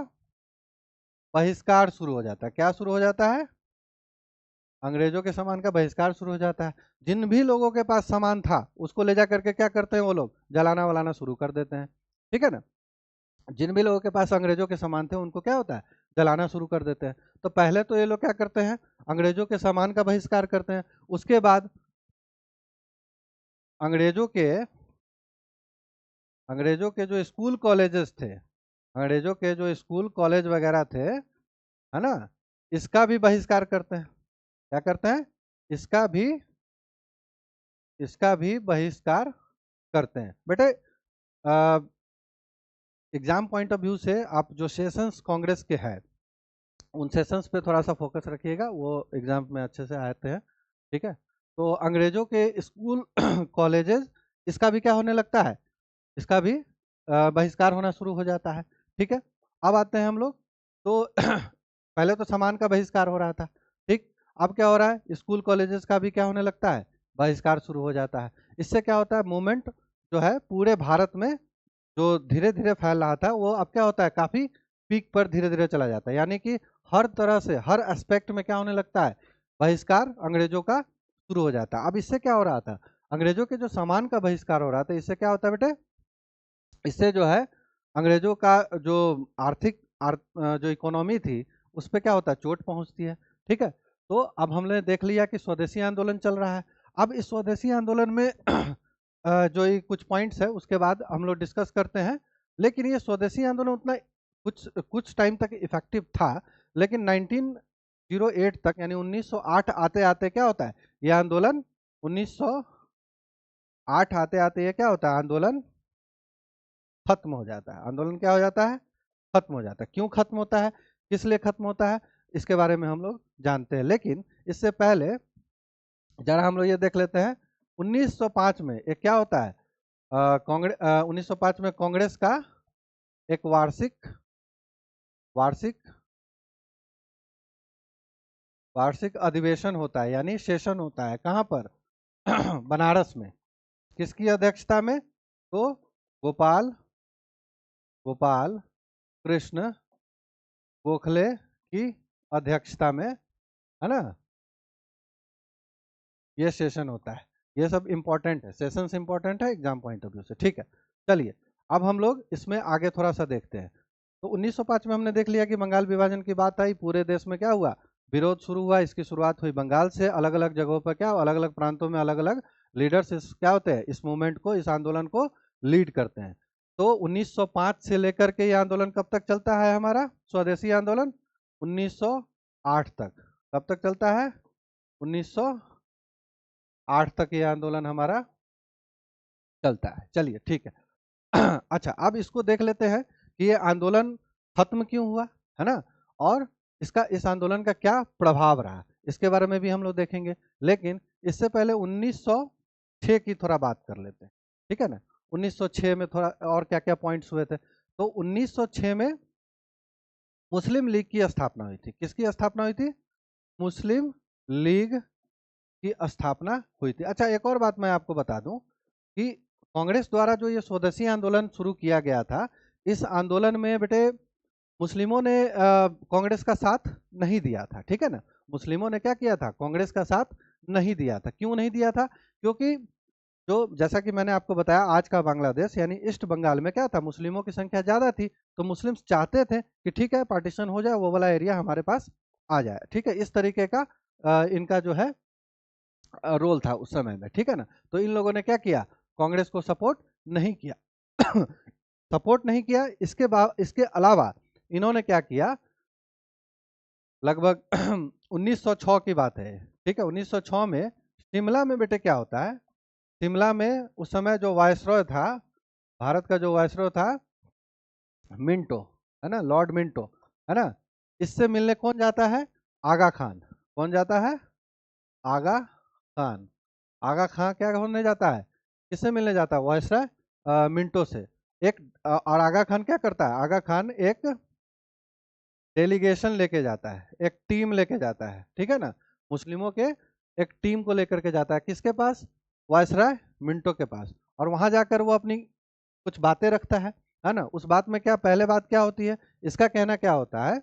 बहिष्कार शुरू हो जाता है। क्या शुरू हो जाता है? अंग्रेजों के सामान का बहिष्कार शुरू हो जाता है। जिन भी लोगों के पास सामान था उसको ले जा करके क्या करते हैं वो लोग? जलाना वलाना शुरू कर देते हैं। ठीक है ना, जिन भी लोगों के पास अंग्रेजों के सामान थे उनको क्या होता है? जलाना शुरू कर देते हैं। तो पहले तो ये लोग क्या करते हैं? अंग्रेजों के सामान का बहिष्कार करते हैं। उसके बाद अंग्रेजों के अंग्रेजों के जो स्कूल कॉलेजेस थे, अंग्रेजों के जो स्कूल कॉलेज वगैरह थे, है ना, इसका भी बहिष्कार करते हैं। क्या करते हैं? इसका भी बहिष्कार करते हैं। बेटे एग्जाम पॉइंट ऑफ व्यू से आप जो सेशंस कांग्रेस के हैं उन सेशंस पे थोड़ा सा फोकस रखिएगा, वो एग्जाम में अच्छे से आते हैं। ठीक है, तो अंग्रेजों के स्कूल कॉलेजेस, इसका भी क्या होने लगता है? इसका भी बहिष्कार होना शुरू हो जाता है। ठीक है, अब आते हैं हम लोग तो पहले तो सामान का बहिष्कार हो रहा था। ठीक, अब क्या हो रहा है? स्कूल कॉलेजेस का भी क्या होने लगता है? बहिष्कार शुरू हो जाता है। इससे क्या होता है? मूवमेंट जो है पूरे भारत में जो धीरे धीरे फैल रहा था वो अब क्या होता है? काफी पीक पर धीरे धीरे चला जाता है। यानी कि हर तरह से हर एस्पेक्ट में क्या होने लगता है? बहिष्कार अंग्रेजों का शुरू हो जाता है। अब इससे क्या हो रहा था? अंग्रेजों के जो सामान का बहिष्कार हो रहा था, इससे क्या होता है बेटे? इससे जो है अंग्रेजों का जो जो इकोनॉमी थी उस पर क्या होता है? चोट पहुंचती है। ठीक है, तो अब हमने देख लिया कि स्वदेशी आंदोलन चल रहा है। अब इस स्वदेशी आंदोलन में जो ये कुछ पॉइंट्स है उसके बाद हम लोग डिस्कस करते हैं। लेकिन ये स्वदेशी आंदोलन उतना कुछ कुछ टाइम तक इफेक्टिव था, लेकिन 1908 तक यानी 1908 आते आते क्या होता है? ये आंदोलन 1908 आते आते ये क्या होता है? आंदोलन खत्म हो जाता है। आंदोलन क्या हो जाता है? खत्म हो जाता है। क्यों खत्म होता है, किस लिए खत्म होता है, इसके बारे में हम लोग जानते हैं। लेकिन इससे पहले जरा हम लोग ये देख लेते हैं 1905 में एक क्या होता है? कांग्रेस 1905 में कांग्रेस का एक वार्षिक वार्षिक वार्षिक अधिवेशन होता है, यानी सेशन होता है। कहाँ पर? बनारस में। किसकी अध्यक्षता में? तो गोपाल गोपाल कृष्ण गोखले की अध्यक्षता में, है ना, ये सेशन होता है। ये सब इंपॉर्टेंट है, सेशंस इंपॉर्टेंट है एग्जाम पॉइंट ऑफ व्यू से। ठीक है, चलिए अब हम लोग इसमें आगे थोड़ा सा देखते हैं। तो 1905 में हमने देख लिया कि बंगाल विभाजन की बात आई, पूरे देश में क्या हुआ? विरोध शुरू हुआ। इसकी शुरुआत हुई बंगाल से। अलग अलग जगहों पर क्या, अलग अलग प्रांतों में अलग अलग लीडर्स इस क्या होते हैं? इस मूवमेंट को, इस आंदोलन को लीड करते हैं। तो 1905 से लेकर के ये आंदोलन कब तक चलता है हमारा स्वदेशी आंदोलन? 1908 तक। कब तक चलता है? 1908 तक ये आंदोलन हमारा चलता है। चलिए ठीक है। अच्छा, अब इसको देख लेते हैं कि ये आंदोलन खत्म क्यों हुआ, है ना, और इसका इस आंदोलन का क्या प्रभाव रहा, इसके बारे में भी हम लोग देखेंगे। लेकिन इससे पहले 1906 की थोड़ा बात कर लेते हैं। ठीक है ना, 1906 में थोड़ा और क्या क्या पॉइंट्स हुए थे। तो 1906 में मुस्लिम लीग की स्थापना हुई थी। किसकी स्थापना हुई थी? मुस्लिम लीग की स्थापना हुई थी। अच्छा, एक और बात मैं आपको बता दूं कि कांग्रेस द्वारा जो ये स्वदेशी आंदोलन शुरू किया गया था, इस आंदोलन में बेटे मुस्लिमों ने कांग्रेस का साथ नहीं दिया था, ठीक है ना। मुस्लिमों ने क्या किया था, कांग्रेस का साथ नहीं दिया था। क्यों नहीं दिया था? क्योंकि जो जैसा कि मैंने आपको बताया, आज का बांग्लादेश यानी ईस्ट बंगाल में क्या था, मुस्लिमों की संख्या ज्यादा थी, तो मुस्लिम्स चाहते थे कि ठीक है पार्टीशन हो जाए, वो वाला एरिया हमारे पास आ जाए, ठीक है। इस तरीके का इनका जो है रोल था उस समय में, ठीक है ना। तो इन लोगों ने क्या किया, कांग्रेस को सपोर्ट नहीं किया। सपोर्ट नहीं किया। इसके अलावा इन्होंने क्या किया, लगभग 1906 की बात है, ठीक है। 1906 में शिमला में बेटे क्या होता है, शिमला में उस समय जो वायसरॉय था, भारत का जो वायसरॉय था, मिंटो, है ना, लॉर्ड मिंटो, है ना। इससे मिलने कौन जाता है, आगा खान। कौन जाता है, आगा खान। आगा खान क्या होने जाता है, किससे मिलने जाता है, वायसरॉय मिंटो से। एक और आगा खान क्या करता है, आगा खान एक डेलीगेशन लेके जाता है, एक टीम लेके जाता है, ठीक है ना। मुस्लिमों के एक टीम को लेकर के जाता है, किसके पास, वायसराय मिंटो के पास। और वहां जाकर वो अपनी कुछ बातें रखता है ना। उस बात में क्या, पहले बात क्या होती है, इसका कहना क्या होता है,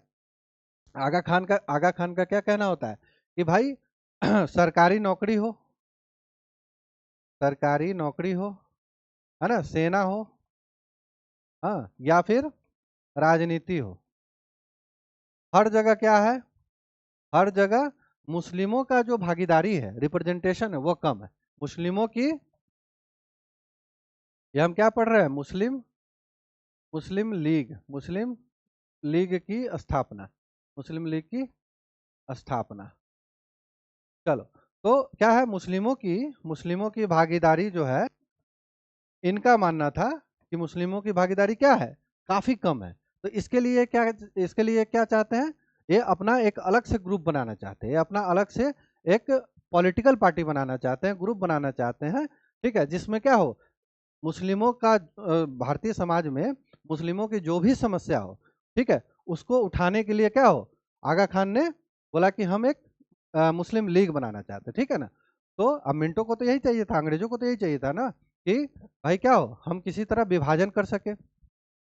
आगा खान का क्या कहना होता है कि भाई सरकारी नौकरी हो, सरकारी नौकरी हो, है ना, सेना हो, हाँ, या फिर राजनीति हो, हर जगह क्या है, हर जगह मुस्लिमों का जो भागीदारी है, रिप्रेजेंटेशन है, वो कम है। मुस्लिमों की, ये हम क्या पढ़ रहे हैं, मुस्लिम मुस्लिम लीग, मुस्लिम लीग की स्थापना, मुस्लिम लीग की स्थापना। चलो, तो क्या है, मुस्लिमों की भागीदारी जो है, इनका मानना था कि मुस्लिमों की भागीदारी क्या है, काफी कम है। तो इसके लिए क्या चाहते हैं, ये अपना एक अलग से ग्रुप बनाना चाहते हैं, अपना अलग से एक पॉलिटिकल पार्टी बनाना चाहते हैं, ग्रुप बनाना चाहते हैं, ठीक है, जिसमें क्या हो, मुस्लिमों का भारतीय समाज में मुस्लिमों की जो भी समस्या हो, ठीक है, उसको उठाने के लिए क्या हो, आगा खान ने बोला कि हम एक मुस्लिम लीग बनाना चाहते हैं, ठीक है ना। तो अब मिंटो को तो यही चाहिए था, अंग्रेजों को तो यही चाहिए था ना, कि भाई क्या हो, हम किसी तरह विभाजन कर सके।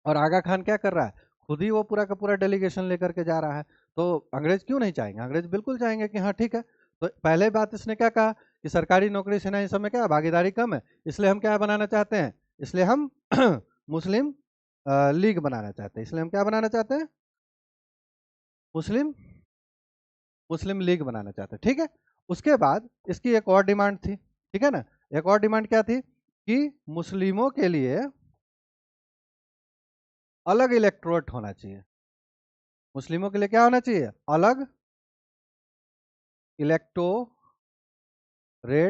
और आगा खान क्या कर रहा है, खुद ही वो पूरा का पूरा डेलीगेशन लेकर के जा रहा है। तो अंग्रेज क्यों नहीं चाहेंगे, अंग्रेज बिल्कुल चाहेंगे कि हाँ ठीक है। तो पहले बात इसने क्या कहा कि सरकारी नौकरी सेना इस समय क्या है, भागीदारी कम है, इसलिए हम क्या बनाना चाहते हैं, इसलिए हम मुस्लिम लीग बनाना चाहते हैं, इसलिए हम क्या बनाना चाहते हैं, मुस्लिम मुस्लिम लीग बनाना चाहते हैं, ठीक है। उसके बाद इसकी एक और डिमांड थी, ठीक है ना। एक और डिमांड क्या थी कि मुस्लिमों के लिए अलग इलेक्टोरेट होना चाहिए, मुस्लिमों के लिए क्या होना चाहिए, अलग इलेक्टोरेट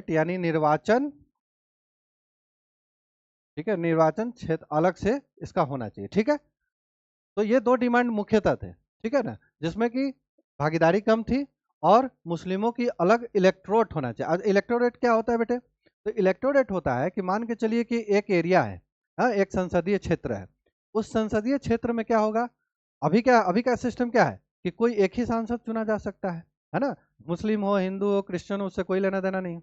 यानी निर्वाचन, ठीक है, निर्वाचन क्षेत्र अलग से इसका होना चाहिए, ठीक है। तो ये दो डिमांड मुख्यतः थे, ठीक है ना, जिसमें कि भागीदारी कम थी और मुस्लिमों की अलग इलेक्टोरेट होना चाहिए। आज इलेक्टोरेट क्या होता है बेटे, तो इलेक्टोरेट होता है कि मान के चलिए कि एक एरिया है, हाँ, एक संसदीय क्षेत्र है। उस संसदीय क्षेत्र में क्या होगा, अभी का सिस्टम क्या है कि कोई एक ही सांसद चुना जा सकता है ना। मुस्लिम हो, हिंदू हो, क्रिश्चियन हो, उससे कोई लेना देना नहीं।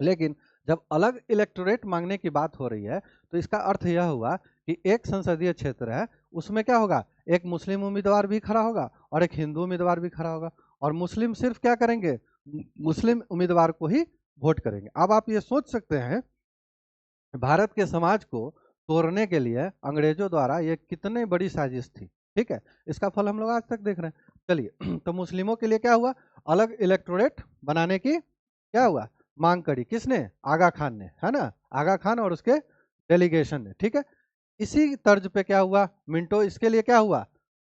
लेकिन जब अलग इलेक्टोरेट मांगने की बात हो रही है, तो इसका अर्थ यह हुआ कि एक संसदीय क्षेत्र है, उसमें क्या होगा, एक मुस्लिम उम्मीदवार भी खड़ा होगा और एक हिंदू उम्मीदवार भी खड़ा होगा। और मुस्लिम सिर्फ क्या करेंगे, मुस्लिम उम्मीदवार को ही वोट करेंगे। अब आप ये सोच सकते हैं भारत के समाज को तोड़ने के लिए अंग्रेजों द्वारा ये कितनी बड़ी साजिश थी, ठीक है। इसका फल हम लोग आज तक देख रहे हैं। चलिए, तो मुस्लिमों के लिए क्या हुआ, अलग इलेक्टोरेट बनाने की क्या हुआ, मांग करी, किसने, आगा खान ने, है ना, आगा खान और उसके डेलीगेशन ने, ठीक है। इसी तर्ज पे क्या हुआ, मिंटो इसके लिए क्या हुआ,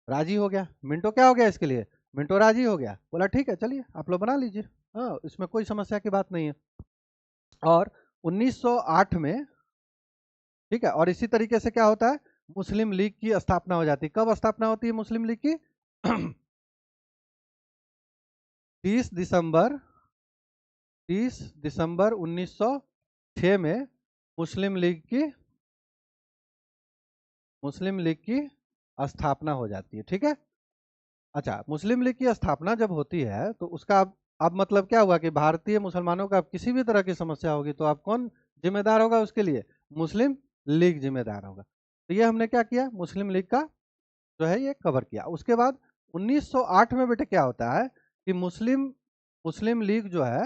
राजी हो गया। मिंटो क्या हो गया इसके लिए, मिंटो राजी हो गया, बोला ठीक है चलिए आप लोग बना लीजिए, हाँ, इसमें कोई समस्या की बात नहीं है। और 1908 में, ठीक है, और इसी तरीके से क्या होता है, मुस्लिम लीग की स्थापना हो जाती है। कब स्थापना होती है मुस्लिम लीग की, 30 दिसंबर 30 दिसंबर 1906 में मुस्लिम लीग की स्थापना हो जाती है, ठीक है। अच्छा, मुस्लिम लीग की स्थापना जब होती है तो उसका अब मतलब क्या हुआ कि भारतीय मुसलमानों का किसी भी तरह की समस्या होगी तो अब कौन जिम्मेदार होगा उसके लिए, मुस्लिम लीग जिम्मेदार होगा। तो ये हमने क्या किया, मुस्लिम लीग का जो है ये कवर किया। उसके बाद 1908 में बेटे क्या होता है कि मुस्लिम मुस्लिम लीग जो है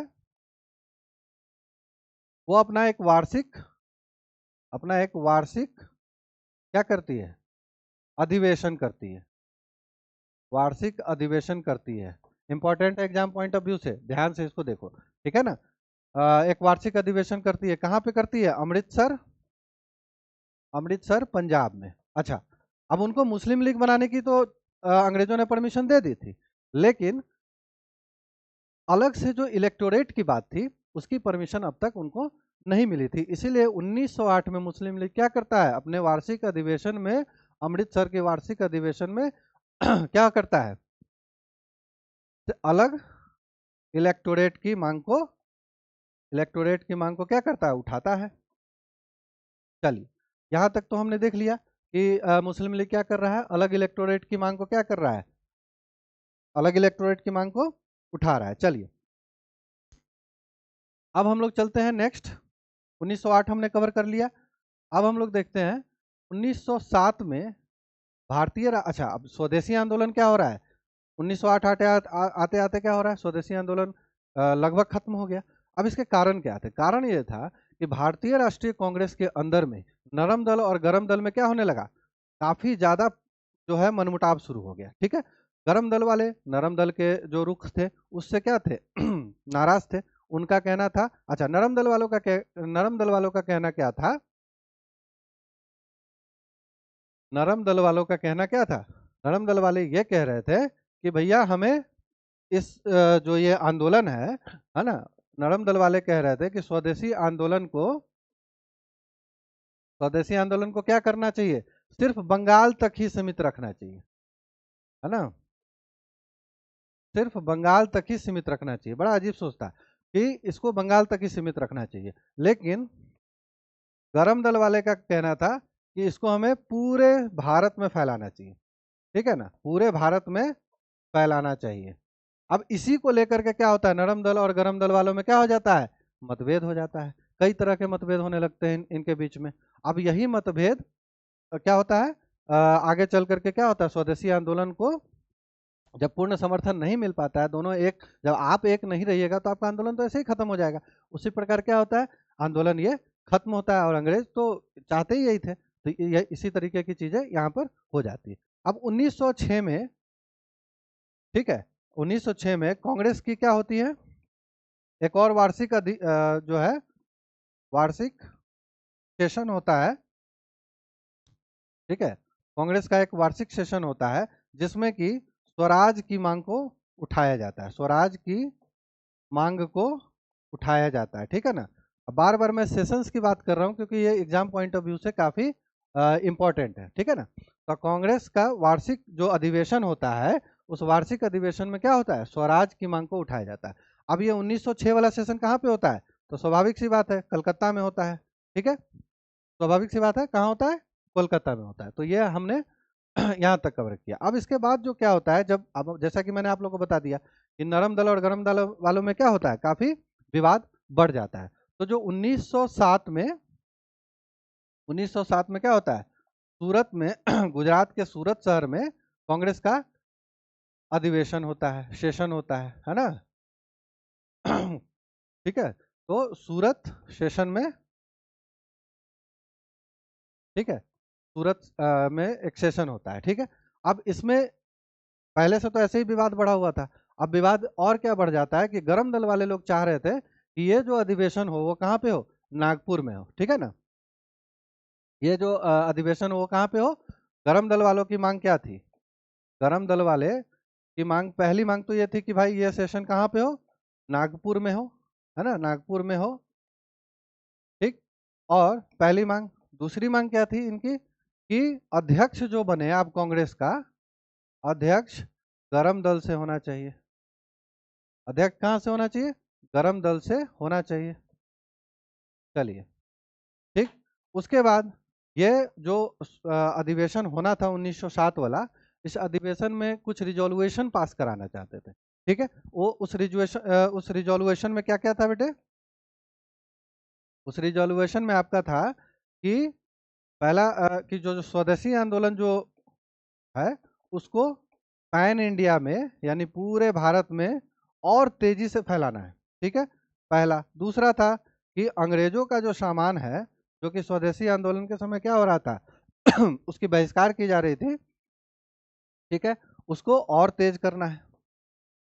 वो अपना एक वार्षिक क्या करती है, अधिवेशन करती है, वार्षिक अधिवेशन करती है। Important exam point of view से ध्यान से इसको देखो, ठीक है ना। एक वार्षिक अधिवेशन करती है, कहाँ पे करती है, अमृतसर पंजाब में। अच्छा, अब उनको मुस्लिम लीग बनाने की तो अंग्रेजों ने परमिशन दे दी थी, लेकिन अलग से जो इलेक्टोरेट की बात थी उसकी परमिशन अब तक उनको नहीं मिली थी। इसीलिए 1908 में मुस्लिम लीग क्या करता है, अपने वार्षिक अधिवेशन में, अमृतसर के वार्षिक अधिवेशन में क्या करता है, अलग इलेक्टोरेट की मांग को क्या करता है, उठाता है। चलिए, यहां तक तो हमने देख लिया कि मुस्लिम लीग क्या कर रहा है, अलग इलेक्टोरेट की मांग को क्या कर रहा है, अलग इलेक्टोरेट की मांग को उठा रहा है। चलिए, अब हम लोग चलते हैं नेक्स्ट। 1908 हमने कवर कर लिया। अब हम लोग देखते हैं 1907 में अच्छा, अब स्वदेशी आंदोलन क्या हो रहा है, 1908 आते आते क्या हो रहा है, स्वदेशी आंदोलन लगभग खत्म हो गया। अब इसके कारण क्या थे, कारण ये था कि भारतीय राष्ट्रीय कांग्रेस के अंदर में नरम दल और गरम दल में क्या होने लगा, काफी ज्यादा जो है मनमुटाव शुरू हो गया। ठीक है, गरम दल वाले नरम दल के जो रुख थे उससे क्या थे नाराज थे। उनका कहना था, अच्छा, नरम दल वालों का कहना क्या था, नरम दल वालों का कहना क्या था, नरम दल वाले ये कह रहे थे कि भैया हमें इस जो ये आंदोलन है ना, नरम दल वाले कह रहे थे कि स्वदेशी आंदोलन को क्या करना चाहिए, सिर्फ बंगाल तक ही सीमित रखना चाहिए, है ना, सिर्फ बंगाल तक ही सीमित रखना चाहिए। बड़ा अजीब सोचता कि इसको बंगाल तक ही सीमित रखना चाहिए, लेकिन गरम दल वाले का कहना था कि इसको हमें पूरे भारत में फैलाना चाहिए। ठीक है ना, पूरे भारत में फैलाना चाहिए। अब इसी को लेकर के क्या होता है, नरम दल और गरम दल वालों में क्या हो जाता है, मतभेद हो जाता है। कई तरह के मतभेद होने लगते हैं इनके बीच में। अब यही मतभेद क्या होता है, आगे चल करके क्या होता है, स्वदेशी आंदोलन को जब पूर्ण समर्थन नहीं मिल पाता है, जब आप एक नहीं रहिएगा तो आपका आंदोलन तो ऐसे ही खत्म हो जाएगा। उसी प्रकार क्या होता है, आंदोलन ये खत्म होता है, और अंग्रेज तो चाहते ही यही थे। तो ये इसी तरीके की चीजें यहाँ पर हो जाती है। अब 1906 में, ठीक है, 1906 में कांग्रेस की क्या होती है, एक और जो है वार्षिक सेशन होता है। ठीक है, कांग्रेस का एक वार्षिक सेशन होता है जिसमें कि स्वराज की मांग को उठाया जाता है, स्वराज की मांग को उठाया जाता है। ठीक है ना, अब बार बार मैं सेशंस की बात कर रहा हूँ क्योंकि ये एग्जाम पॉइंट ऑफ व्यू से काफी इंपॉर्टेंट है। ठीक है ना, तो कांग्रेस का वार्षिक जो अधिवेशन होता है, उस वार्षिक अधिवेशन में क्या होता है, स्वराज की मांग को उठाया जाता है। अब ये 1906 वाला सेशन कहाँ पे होता है, तो स्वाभाविक सी बात है कलकत्ता में होता है। ठीक है, स्वाभाविक सी बात है, कहाँ होता है, कोलकाता में होता है। तो ये हमने यहाँ तक कवर किया। अब इसके बाद जो क्या होता है, अब जैसा कि मैंने आप लोगों को बता दिया कि नरम दल और गरम दल वालों में क्या होता है, काफी विवाद बढ़ जाता है। तो जो 1907 में क्या होता है, सूरत में गुजरात के सूरत शहर में कांग्रेस का अधिवेशन होता है, सेशन होता है ना। ठीक है, तो सूरत सेशन में, ठीक है, सूरत में एक सेशन होता है। ठीक है, अब इसमें पहले से तो ऐसे ही विवाद बढ़ा हुआ था, अब विवाद और क्या बढ़ जाता है कि गरम दल वाले लोग चाह रहे थे कि ये जो अधिवेशन हो वो कहाँ पे हो, नागपुर में हो। ठीक है ना, ये जो अधिवेशन हो वो कहाँ पे हो, गरम दल वालों की मांग क्या थी, गरम दल वाले की मांग, पहली मांग तो ये थी कि भाई ये सेशन कहाँ पे हो, नागपुर में हो, है ना, नागपुर में हो। ठीक, और पहली मांग, दूसरी मांग क्या थी इनकी कि अध्यक्ष जो बने आप कांग्रेस का, अध्यक्ष गरम दल से होना चाहिए। अध्यक्ष कहाँ से होना चाहिए, गरम दल से होना चाहिए। चलिए, ठीक, उसके बाद ये जो अधिवेशन होना था 1907 वाला, इस अधिवेशन में कुछ रिजोल्यूशन पास कराना चाहते थे। ठीक है, वो उस रिजोल्यूशन में क्या क्या था बेटे, उस रिजोल्यूशन में आपका था कि पहला कि जो स्वदेशी आंदोलन जो है उसको पैन इंडिया में यानी पूरे भारत में और तेजी से फैलाना है। ठीक है, पहला। दूसरा था कि अंग्रेजों का जो सामान है, जो कि स्वदेशी आंदोलन के समय क्या हो रहा था उसकी बहिष्कार की जा रही थी। ठीक है, उसको और तेज करना है।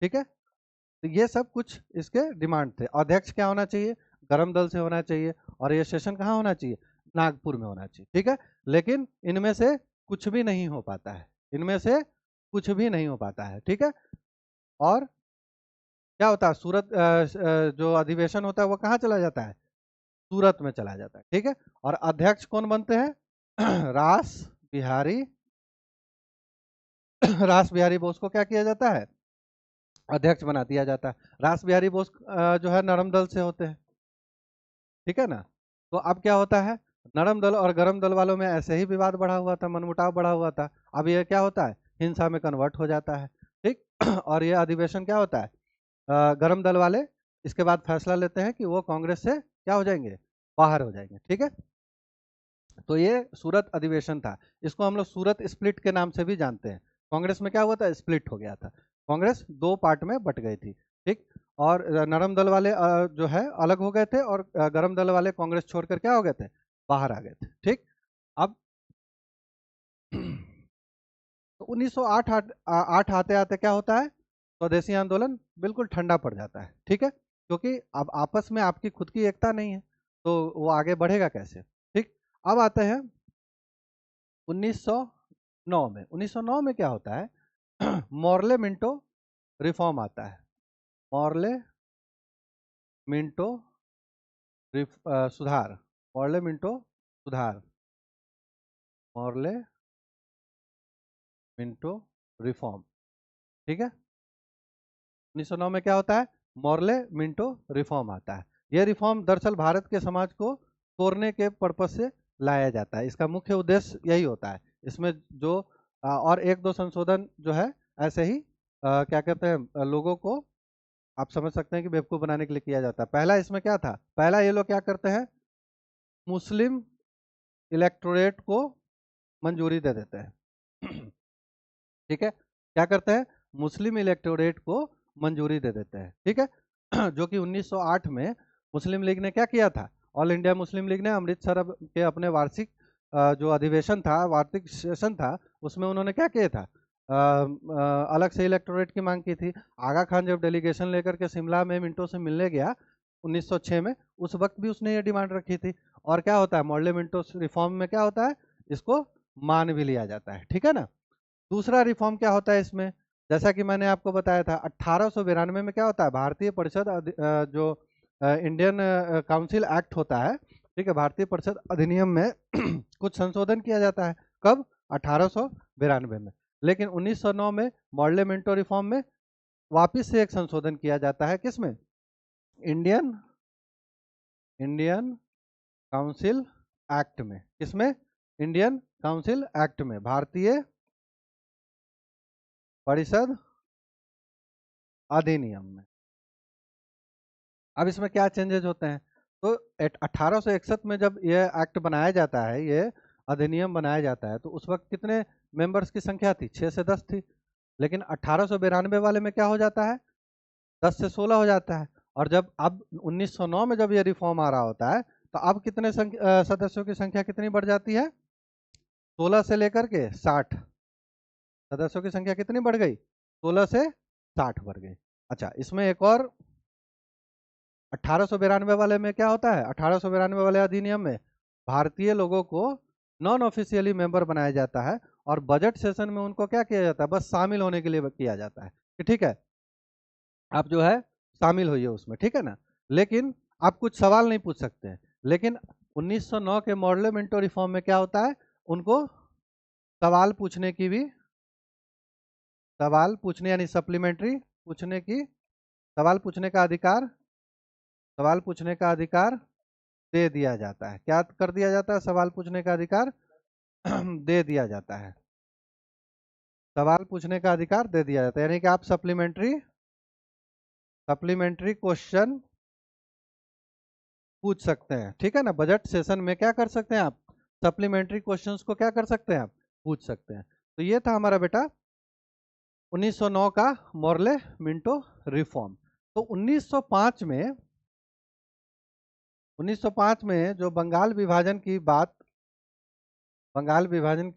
ठीक है, तो ये सब कुछ इसके डिमांड थे। अध्यक्ष क्या होना चाहिए? गरम दल से होना चाहिए। और ये सेशन कहाँ होना चाहिए? नागपुर में होना चाहिए। ठीक है, लेकिन इनमें से कुछ भी नहीं हो पाता है, इनमें से कुछ भी नहीं हो पाता है। ठीक है, और क्या होता है, सूरत जो अधिवेशन होता है वो कहाँ चला जाता है? सूरत में चला जाता है। ठीक है, और अध्यक्ष कौन बनते हैं? रास बिहारी रास बिहारी बोस को क्या किया जाता है? अध्यक्ष बना दिया जाता है। रास बिहारी बोस जो है नरम दल से होते हैं। ठीक है ना। तो अब क्या होता है, नरम दल और गरम दल वालों में ऐसे ही विवाद बढ़ा हुआ था, मनमुटाव बढ़ा हुआ था। अब ये क्या होता है, हिंसा में कन्वर्ट हो जाता है। ठीक और ये अधिवेशन क्या होता है, गरम दल वाले इसके बाद फैसला लेते हैं कि वो कांग्रेस से क्या हो जाएंगे, बाहर हो जाएंगे। ठीक है, तो ये सूरत अधिवेशन था। इसको हम लोग सूरत स्प्लिट के नाम से भी जानते हैं। कांग्रेस में क्या हुआ था, स्प्लिट हो गया था। कांग्रेस दो पार्ट में बट गई थी। ठीक, और नरम दल वाले जो है अलग हो गए थे, और गरम दल वाले कांग्रेस छोड़कर क्या हो गए थे, बाहर आ गए थे। ठीक, अब तो 1908 आठ आते आते क्या होता है, स्वदेशी आंदोलन बिल्कुल ठंडा पड़ जाता है। ठीक है, क्योंकि अब आपस में आपकी खुद की एकता नहीं है, तो वो आगे बढ़ेगा कैसे। ठीक, अब आते हैं 1909 में। 1909 में क्या होता है मॉर्ले मिंटो रिफॉर्म आता है। मॉर्ले मिंटो सुधार। मॉर्ले मिंटो सुधार। Morley Minto reform. ठीक है, 1909 में क्या होता है, मॉर्ले मिंटो रिफॉर्म आता है। यह रिफॉर्म दरअसल भारत के समाज को तोड़ने के पर्पज से लाया जाता है। इसका मुख्य उद्देश्य यही होता है। इसमें जो और एक दो संशोधन जो है ऐसे ही क्या कहते हैं, लोगों को आप समझ सकते हैं कि बेवकूफ़ बनाने के लिए किया जाता है। पहला इसमें क्या था, पहला ये लोग क्या करते हैं, मुस्लिम इलेक्टोरेट को मंजूरी दे देते हैं। ठीक है, क्या करते हैं, मुस्लिम इलेक्टोरेट को मंजूरी दे देते हैं। ठीक है, जो कि 1908 में मुस्लिम लीग ने क्या किया था, ऑल इंडिया मुस्लिम लीग ने अमृतसर के अपने वार्षिक जो अधिवेशन था, वार्षिक सेशन था, उसमें उन्होंने क्या किया था, अलग से इलेक्टोरेट की मांग की थी। आगा खान जब डेलीगेशन लेकर के शिमला में मिंटो से मिलने गया 1906 में, उस वक्त भी उसने ये डिमांड रखी थी। और क्या होता है, मॉडल मिंटो रिफॉर्म में क्या होता है, इसको मान भी लिया जाता है। ठीक है ना। दूसरा रिफॉर्म क्या होता है इसमें, जैसा कि मैंने आपको बताया था 1892 में क्या होता है, भारतीय परिषद जो इंडियन काउंसिल एक्ट होता है, ठीक है, भारतीय परिषद अधिनियम में कुछ संशोधन किया जाता है। कब, 1892 में। लेकिन 1909 में मॉडल मिंटो रिफॉर्म में वापिस से एक संशोधन किया जाता है, किसमें, इंडियन इंडियन काउंसिल एक्ट में। किसमें, इंडियन काउंसिल एक्ट में, भारतीय परिषद अधिनियम में। अब इसमें क्या चेंजेस होते हैं, तो 1861 में जब यह एक्ट बनाया जाता है, ये अधिनियम बनाया जाता है, तो उस वक्त कितने मेंबर्स की संख्या थी, 6 से 10 थी। लेकिन 1892 वाले में क्या हो जाता है, 10 से 16 हो जाता है। और जब अब 1909 में जब ये रिफॉर्म आ रहा होता है, तो अब कितने सदस्यों की संख्या कितनी बढ़ जाती है, 16 से लेकर के 60 सदस्यों की संख्या कितनी बढ़ गई, 16 से 60 बढ़ गई। अच्छा, इसमें एक और 1892 वाले में क्या होता है, 1892 वाले अधिनियम में भारतीय लोगों को नॉन ऑफिशियली मेंबर बनाया जाता है, और बजट सेशन में उनको क्या किया जाता है, बस शामिल होने के लिए किया जाता है कि ठीक है, आप जो है शामिल होइए उसमें। ठीक है ना, लेकिन आप कुछ सवाल नहीं पूछ सकते हैं। लेकिन 1909 के मॉडल मिंटो रिफॉर्म में क्या होता है, उनको सवाल पूछने की भी, सवाल पूछने यानी सप्लीमेंट्री पूछने की, सवाल पूछने का अधिकार, सवाल पूछने का अधिकार दे दिया जाता है। क्या कर दिया जाता है, सवाल पूछने का अधिकार दे दिया जाता है। सवाल पूछने का अधिकार दे दिया जाता है, यानी कि आप सप्लीमेंट्री सप्लीमेंट्री क्वेश्चन पूछ सकते हैं, ठीक है ना। बजट सेशन में क्या कर सकते हैं आप, सप्लीमेंट्री क्वेश्चंस को क्या कर सकते हैं आप, पूछ सकते हैं। तो ये था हमारा बेटा 1909 का मोर्ले मिंटो रिफॉर्म। तो 1905 में जो बंगाल विभाजन की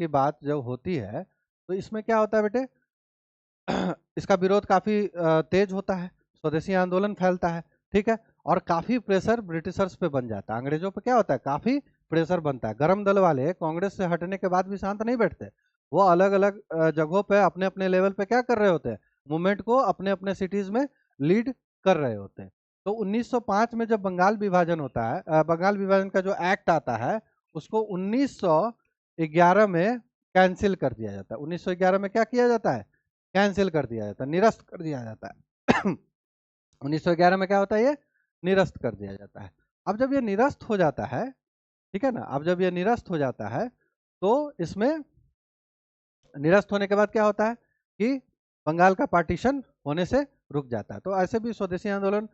बात जब होती है, तो इसमें क्या होता है बेटे, इसका विरोध काफी तेज होता है, स्वदेशी आंदोलन फैलता है, ठीक है। और काफी प्रेशर ब्रिटिशर्स पे बन जाता है, अंग्रेजों पे क्या होता है, काफी प्रेशर बनता है। गरम दल वाले कांग्रेस से हटने के बाद भी शांत नहीं बैठते, वो अलग अलग जगहों पे अपने अपने लेवल पे क्या कर रहे होते हैं, मूवमेंट को अपने अपने सिटीज में लीड कर रहे होते हैं। तो 1905 में जब बंगाल विभाजन होता है, बंगाल विभाजन का जो एक्ट आता है, उसको 1911 में कैंसिल कर दिया जाता है। 1911 में क्या किया जाता है, कैंसिल कर दिया जाता है, निरस्त कर दिया जाता है। 1911 में क्या होता है, ये निरस्त कर दिया जाता है। अब जब ये निरस्त हो जाता है, ठीक है ना, अब जब ये निरस्त हो जाता है, तो इसमें निरस्त होने के बाद क्या होता है कि बंगाल का पार्टीशन होने से रुक जाता है। तो ऐसे भी स्वदेशी आंदोलन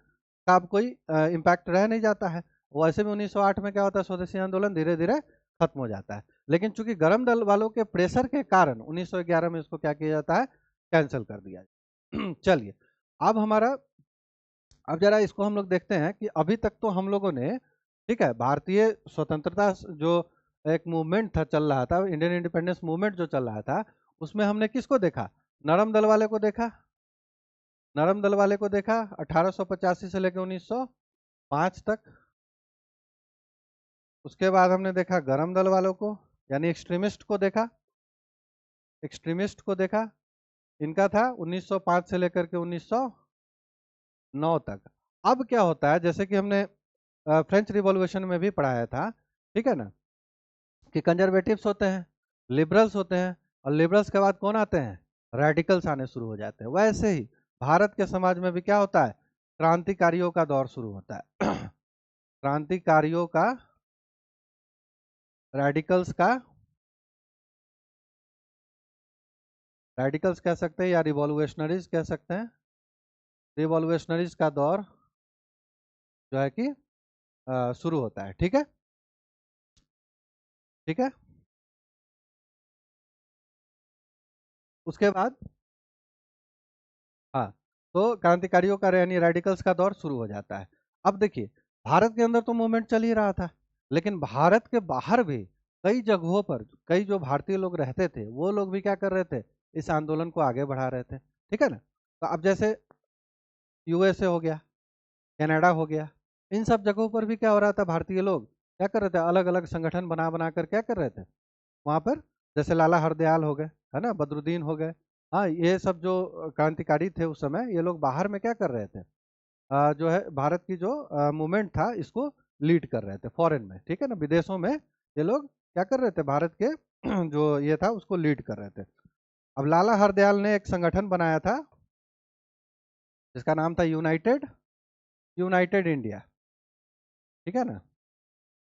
का अब कोई इम्पैक्ट रह नहीं जाता है। वैसे भी 1908 में क्या होता है, स्वदेशी आंदोलन धीरे धीरे खत्म हो जाता है। लेकिन चूंकि गरम दल वालों के प्रेशर के कारण 1911 में इसको क्या किया जाता है, कैंसिल कर दिया जाए। चलिए, अब हमारा, अब जरा इसको हम लोग देखते हैं कि अभी तक तो हम लोगों ने, ठीक है, भारतीय स्वतंत्रता जो एक मूवमेंट था, चल रहा था, इंडियन इंडिपेंडेंस मूवमेंट जो चल रहा था, उसमें हमने किसको देखा, नरम दल वाले को देखा, नरम दल वाले को देखा 1885 से लेकर 1905 तक। उसके बाद हमने देखा गरम दल वालों को, यानी एक्सट्रीमिस्ट को देखा, एक्सट्रीमिस्ट को देखा, इनका था 1905 से लेकर के 1909 तक। अब क्या होता है, जैसे कि हमने फ्रेंच रिवॉल्यूशन में भी पढ़ाया था, ठीक है ना, कि कंजर्वेटिव्स होते हैं, लिबरल्स होते हैं, और लिबरल्स के बाद कौन आते हैं, रेडिकल्स आने शुरू हो जाते हैं। वैसे ही भारत के समाज में भी क्या होता है, क्रांतिकारियों का दौर शुरू होता है। क्रांतिकारियों का, रेडिकल्स का, रेडिकल्स कह सकते हैं या रिवॉल्यूशनरीज कह सकते हैं, रिवॉल्यूशनरीज का दौर जो है कि शुरू होता है, ठीक है, ठीक है। उसके बाद, हाँ, तो क्रांतिकारियों का यानी रेडिकल्स का दौर शुरू हो जाता है। अब देखिए, भारत के अंदर तो मूवमेंट चल ही रहा था, लेकिन भारत के बाहर भी कई जगहों पर कई जो भारतीय लोग रहते थे, वो लोग भी क्या कर रहे थे, इस आंदोलन को आगे बढ़ा रहे थे, ठीक है ना। तो अब जैसे यूएसए हो गया, कनाडा हो गया, इन सब जगहों पर भी क्या हो रहा था, भारतीय लोग क्या कर रहे थे, अलग अलग संगठन बना बना कर क्या कर रहे थे वहां पर, जैसे लाला हरदयाल हो गए, है ना, बदरुद्दीन हो गए, हाँ, ये सब जो क्रांतिकारी थे उस समय, ये लोग बाहर में क्या कर रहे थे, जो है भारत की जो मूवमेंट था इसको लीड कर रहे थे फॉरेन में, ठीक है ना, विदेशों में ये लोग क्या कर रहे थे, भारत के जो ये था उसको लीड कर रहे थे। अब लाला हरदयाल ने एक संगठन बनाया था जिसका नाम था यूनाइटेड यूनाइटेड इंडिया, ठीक है ना,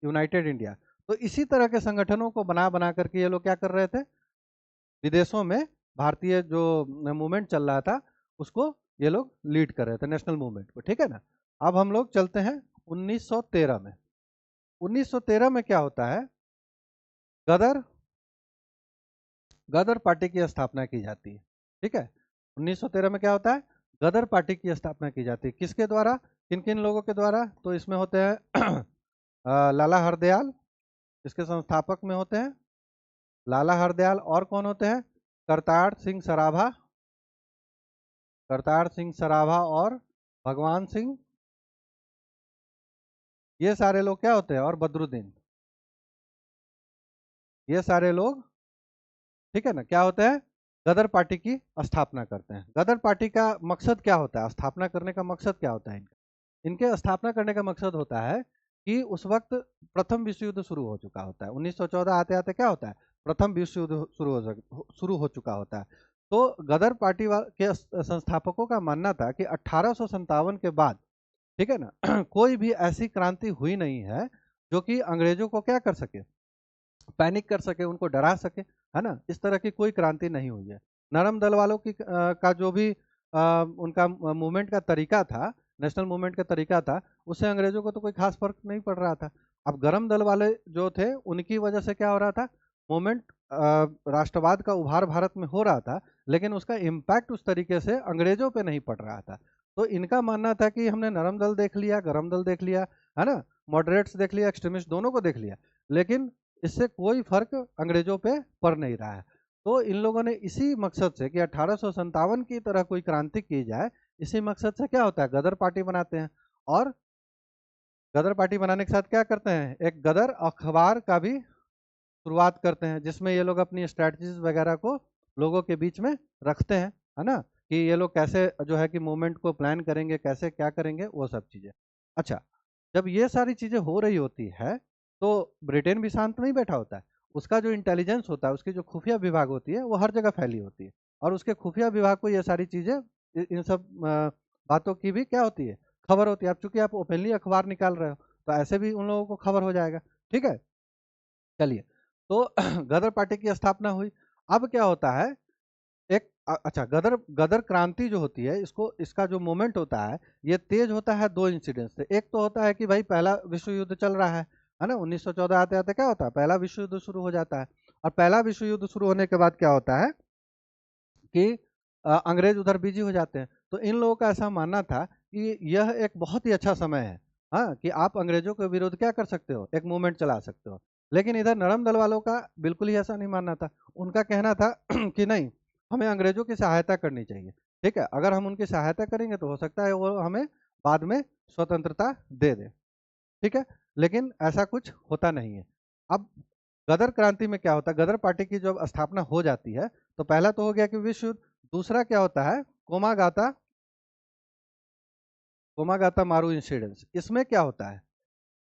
यूनाइटेड इंडिया। तो इसी तरह के संगठनों को बना बना करके ये लोग क्या कर रहे थे, विदेशों में भारतीय जो मूवमेंट चल रहा था उसको ये लोग लीड कर रहे थे, नेशनल मूवमेंट को, ठीक है ना। अब हम लोग चलते हैं 1913 में। 1913 में क्या होता है, गदर गदर पार्टी की स्थापना की जाती है, ठीक है। 1913 में क्या होता है, गदर पार्टी की स्थापना की जाती है, किसके द्वारा, किन किन लोगों के द्वारा, तो इसमें होते हैं लाला हरदयाल, इसके संस्थापक में होते हैं लाला हरदयाल, और कौन होते हैं, करतार सिंह सराभा, करतार सिंह सराभा और भगवान सिंह, ये सारे लोग क्या होते हैं, और बदरुद्दीन, ये सारे लोग, ठीक है ना, क्या होते हैं, गदर पार्टी की स्थापना करते हैं। गदर पार्टी का मकसद क्या होता है, स्थापना करने का मकसद क्या होता है इनका, इनके स्थापना करने का मकसद होता है कि उस वक्त प्रथम विश्व युद्ध शुरू हो चुका होता है। 1914 आते आते क्या होता है, प्रथम विश्व युद्ध शुरू हो चुका होता है। तो गदर पार्टी के संस्थापकों का मानना था कि 1857 के बाद, ठीक है ना, कोई भी ऐसी क्रांति हुई नहीं है जो कि अंग्रेजों को क्या कर सके, पैनिक कर सके, उनको डरा सके, है ना, इस तरह की कोई क्रांति नहीं हुई है। नरम दल वालों की का जो भी उनका मूवमेंट का तरीका था, नेशनल मूवमेंट का तरीका था, उससे अंग्रेजों को तो कोई खास फर्क नहीं पड़ रहा था। अब गरम दल वाले जो थे उनकी वजह से क्या हो रहा था, मूवमेंट राष्ट्रवाद का उभार भारत में हो रहा था, लेकिन उसका इम्पैक्ट उस तरीके से अंग्रेजों पे नहीं पड़ रहा था। तो इनका मानना था कि हमने नरम दल देख लिया, गरम दल देख लिया, है ना, मॉडरेट्स देख लिया, एक्सट्रीमिस्ट दोनों को देख लिया, लेकिन इससे कोई फर्क अंग्रेजों पे पड़ नहीं रहा है। तो इन लोगों ने इसी मकसद से कि 1857 की तरह कोई क्रांति की जाए, इसी मकसद से क्या होता है, गदर पार्टी बनाते हैं। और गदर पार्टी बनाने के साथ क्या करते हैं, एक गदर अखबार का भी शुरुआत करते हैं, जिसमें ये लोग अपनी स्ट्रैटेजीज वगैरह को लोगों के बीच में रखते हैं, है ना, कि ये लोग कैसे जो है कि मूवमेंट को प्लान करेंगे, कैसे क्या करेंगे, वो सब चीज़ें। अच्छा, जब ये सारी चीज़ें हो रही होती है तो ब्रिटेन भी शांत नहीं बैठा होता है। उसका जो इंटेलिजेंस होता है, उसकी जो खुफिया विभाग होती है, वो हर जगह फैली होती है, और उसके खुफिया विभाग को ये सारी चीज़ें, इन सब बातों की भी क्या होती है, खबर होती है। अब चूंकि आप ओपनली अखबार निकाल रहे हो, तो ऐसे भी उन लोगों को खबर हो जाएगा। ठीक है, चलिए। तो गदर पार्टी की स्थापना हुई। अब क्या होता है, एक अच्छा, गदर गदर क्रांति जो होती है, इसको इसका जो मोमेंट होता है, ये तेज होता है दो इंसिडेंट से। एक तो होता है कि भाई पहला विश्व युद्ध चल रहा है ना, 1914 आते आते क्या होता है, पहला विश्व युद्ध शुरू हो जाता है। और पहला विश्व युद्ध शुरू होने के बाद क्या होता है कि अंग्रेज उधर बिजी हो जाते हैं। तो इन लोगों का ऐसा मानना था कि यह एक बहुत ही अच्छा समय है, हाँ, कि आप अंग्रेजों के विरुद्ध क्या कर सकते हो, एक मूवमेंट चला सकते हो। लेकिन इधर नरम दल वालों का बिल्कुल ही ऐसा नहीं मानना था। उनका कहना था कि नहीं, हमें अंग्रेजों की सहायता करनी चाहिए। ठीक है, अगर हम उनकी सहायता करेंगे तो हो सकता है वो हमें बाद में स्वतंत्रता दे दे। ठीक है, लेकिन ऐसा कुछ होता नहीं है। अब गदर क्रांति में क्या होता है, गदर पार्टी की जब स्थापना हो जाती है, तो पहला तो हो गया कि विश्व युद्ध। दूसरा क्या होता है, कोमागाता कोमागाता मारू इंसिडेंस। इसमें क्या होता है,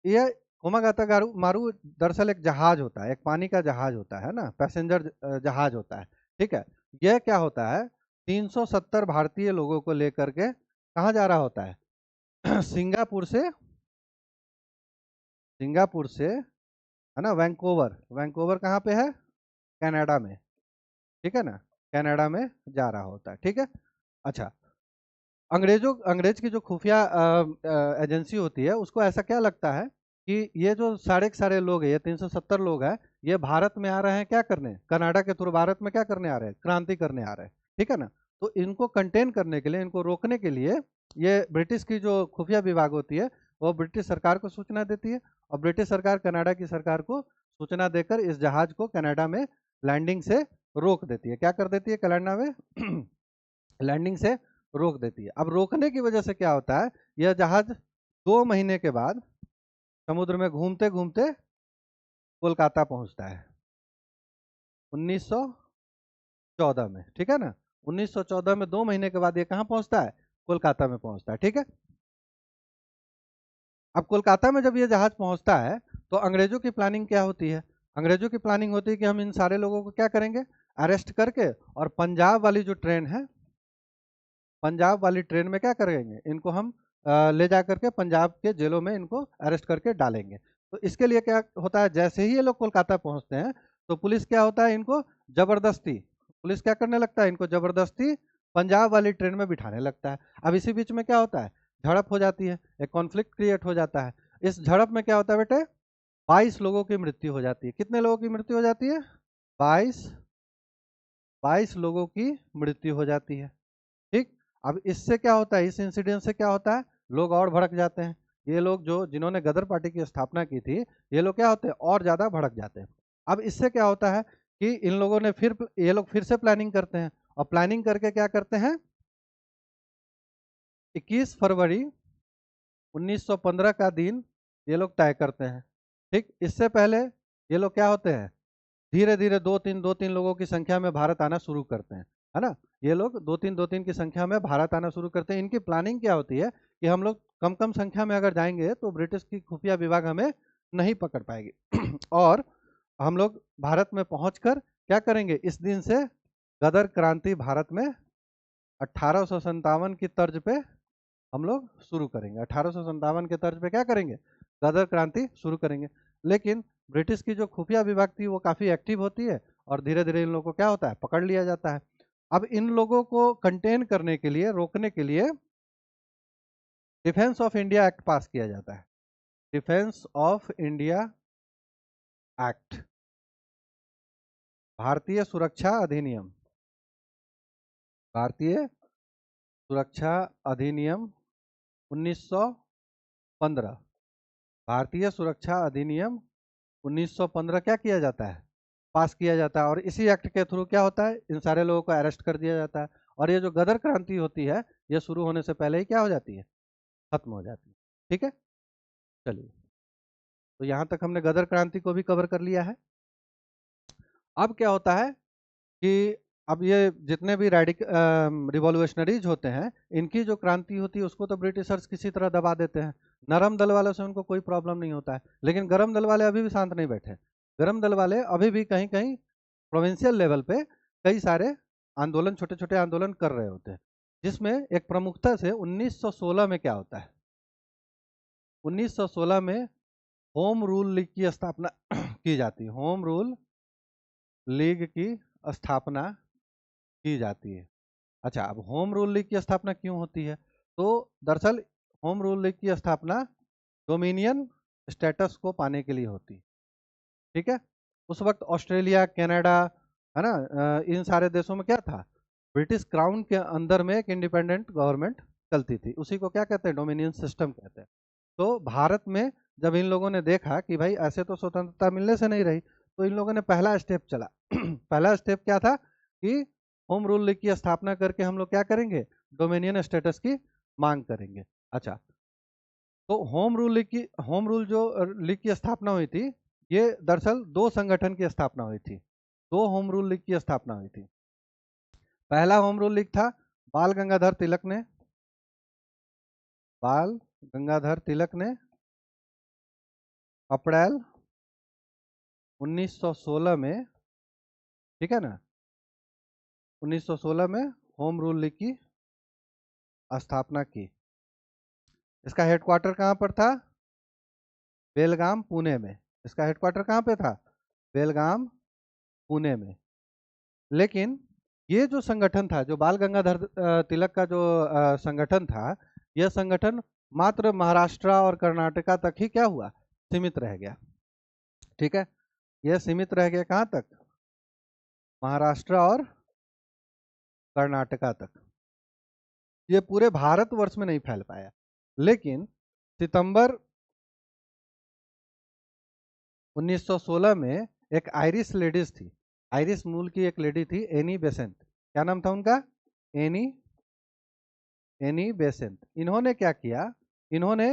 ये कोमागाता मारू दरअसल एक जहाज होता है, एक पानी का जहाज होता है ना, पैसेंजर जहाज होता है। ठीक है, यह क्या होता है, 370 भारतीय लोगों को लेकर के कहाँ जा रहा होता है सिंगापुर से, सिंगापुर से, है ना, वैंकूवर, वैंकूवर कहाँ पे है, कनाडा में। ठीक है ना, कनाडा में जा रहा होता है। ठीक है, अच्छा, अंग्रेज की जो खुफिया एजेंसी होती है, उसको ऐसा क्या लगता है कि ये जो सारे के सारे लोग हैं, ये 370 लोग हैं, ये भारत में आ रहे हैं क्या करने, कनाडा के थ्रू भारत में क्या करने आ रहे हैं, क्रांति करने आ रहे हैं। ठीक है ना, तो इनको कंटेन करने के लिए, इनको रोकने के लिए, ये ब्रिटिश की जो खुफिया विभाग होती है, वो ब्रिटिश सरकार को सूचना देती है, और ब्रिटिश सरकार कनाडा की सरकार को सूचना देकर इस जहाज को कनाडा में लैंडिंग से रोक देती है। क्या कर देती है, कनाडा में लैंडिंग से रोक देती है। अब रोकने की वजह से क्या होता है, यह जहाज 2 महीने के बाद समुद्र में घूमते घूमते कोलकाता पहुंचता है 1914 में। ठीक है ना, 1914 में 2 महीने के बाद ये कहाँ पहुंचता है, कोलकाता में पहुंचता है। ठीक है, अब कोलकाता में जब ये जहाज पहुंचता है, तो अंग्रेजों की प्लानिंग क्या होती है, अंग्रेजों की प्लानिंग होती है कि हम इन सारे लोगों को क्या करेंगे, अरेस्ट करके, और पंजाब वाली जो ट्रेन है, पंजाब वाली ट्रेन में क्या करेंगे, इनको हम ले जा करके पंजाब के जेलों में इनको अरेस्ट करके डालेंगे। तो इसके लिए क्या होता है, जैसे ही ये लोग कोलकाता पहुंचते हैं, तो पुलिस क्या होता है, इनको जबरदस्ती, पुलिस क्या करने लगता है, इनको जबरदस्ती पंजाब वाली ट्रेन में बिठाने लगता है। अब इसी बीच में क्या होता है, झड़प हो जाती है, एक कॉन्फ्लिक्ट क्रिएट हो जाता है। इस झड़प में क्या होता है बेटे, 22 लोगों की मृत्यु हो जाती है। कितने लोगों की मृत्यु हो जाती है, 22 लोगों की मृत्यु हो जाती है। ठीक, अब इससे क्या होता है, इस इंसिडेंट से क्या होता है, लोग और भड़क जाते हैं। ये लोग जो जिन्होंने गदर पार्टी की स्थापना की थी, ये लोग क्या होते हैं, और ज्यादा भड़क जाते हैं। अब इससे क्या होता है कि इन लोगों ने फिर, ये लोग फिर से प्लानिंग करते हैं, और प्लानिंग करके क्या करते हैं, 21 फरवरी 1915 का दिन ये लोग तय करते हैं। ठीक, इससे पहले ये लोग क्या होते हैं, धीरे धीरे दो तीन लोगों की संख्या में भारत आना शुरू करते हैं, है ना। ये लोग दो तीन की संख्या में भारत आना शुरू करते हैं। इनकी प्लानिंग क्या होती है कि हम लोग कम कम संख्या में अगर जाएंगे तो ब्रिटिश की खुफिया विभाग हमें नहीं पकड़ पाएगी और हम लोग भारत में पहुंचकर क्या करेंगे, इस दिन से गदर क्रांति भारत में 1857 की तर्ज पे हम लोग शुरू करेंगे। 1857 के तर्ज पे क्या करेंगे, गदर क्रांति शुरू करेंगे। लेकिन ब्रिटिश की जो खुफिया विभाग थी वो काफ़ी एक्टिव होती है, और धीरे धीरे इन लोगों को क्या होता है, पकड़ लिया जाता है। अब इन लोगों को कंटेन करने के लिए, रोकने के लिए डिफेंस ऑफ इंडिया एक्ट पास किया जाता है, डिफेंस ऑफ इंडिया एक्ट, भारतीय सुरक्षा अधिनियम, भारतीय सुरक्षा अधिनियम 1915, भारतीय सुरक्षा अधिनियम 1915 क्या किया जाता है, पास किया जाता है। और इसी एक्ट के थ्रू क्या होता है, इन सारे लोगों को अरेस्ट कर दिया जाता है। और ये जो गदर क्रांति होती है, ये शुरू होने से पहले ही क्या हो जाती है, खत्म हो जाती है। ठीक है, चलिए, तो यहाँ तक हमने गदर क्रांति को भी कवर कर लिया है। अब क्या होता है कि अब ये जितने भी रिवॉल्यूशनरीज होते हैं, इनकी जो क्रांति होती है उसको तो ब्रिटिशर्स किसी तरह दबा देते हैं। नरम दल वालों से उनको कोई प्रॉब्लम नहीं होता है, लेकिन गरम दल वाले अभी भी शांत नहीं बैठे। गरम दल वाले अभी भी कहीं कहीं प्रोविंशियल लेवल पे कई सारे आंदोलन, छोटे छोटे आंदोलन कर रहे होते हैं, जिसमें एक प्रमुखता से 1916 में क्या होता है, 1916 में होम रूल लीग की स्थापना की जाती है। होम रूल लीग की स्थापना की जाती है। अच्छा, अब होम रूल लीग की स्थापना क्यों होती है, तो दरअसल होम रूल लीग की स्थापना डोमिनियन स्टेटस को पाने के लिए होती है। ठीक है, उस वक्त ऑस्ट्रेलिया, कनाडा, है ना, इन सारे देशों में क्या था, ब्रिटिश क्राउन के अंदर में एक इंडिपेंडेंट गवर्नमेंट चलती थी, उसी को क्या कहते हैं, डोमिनियन सिस्टम कहते हैं। तो भारत में जब इन लोगों ने देखा कि भाई ऐसे तो स्वतंत्रता मिलने से नहीं रही, तो इन लोगों ने पहला स्टेप चला पहला स्टेप क्या था कि होम रूल लीग की स्थापना करके हम लोग क्या करेंगे, डोमिनियन स्टेटस की मांग करेंगे। अच्छा, तो होम रूल जो लीग की स्थापना हुई थी, ये दरअसल दो संगठन की स्थापना हुई थी, दो होम रूल लीग की स्थापना हुई थी। पहला होम रूल लीग था बाल गंगाधर तिलक ने, बाल गंगाधर तिलक ने अप्रैल 1916 में, ठीक है ना, 1916 में होम रूल लीग की स्थापना की। इसका हेडक्वार्टर कहाँ पर था, बेलगाम, पुणे में। इसका हेडक्वार्टर कहाँ पे था, बेलगाम, पुणे में। लेकिन ये जो संगठन था, जो बाल गंगाधर तिलक का जो संगठन था, यह संगठन मात्र महाराष्ट्र और कर्नाटका तक ही क्या हुआ, सीमित रह गया। ठीक है, यह सीमित रह गया कहाँ तक, महाराष्ट्र और कर्नाटका तक। ये पूरे भारतवर्ष में नहीं फैल पाया। लेकिन सितंबर 1916 में एक आयरिश लेडीज थी, आयरिश मूल की एक लेडी थी, एनी बेसेंट। क्या नाम था उनका, एनी एनी बेसेंट। इन्होंने क्या किया, इन्होंने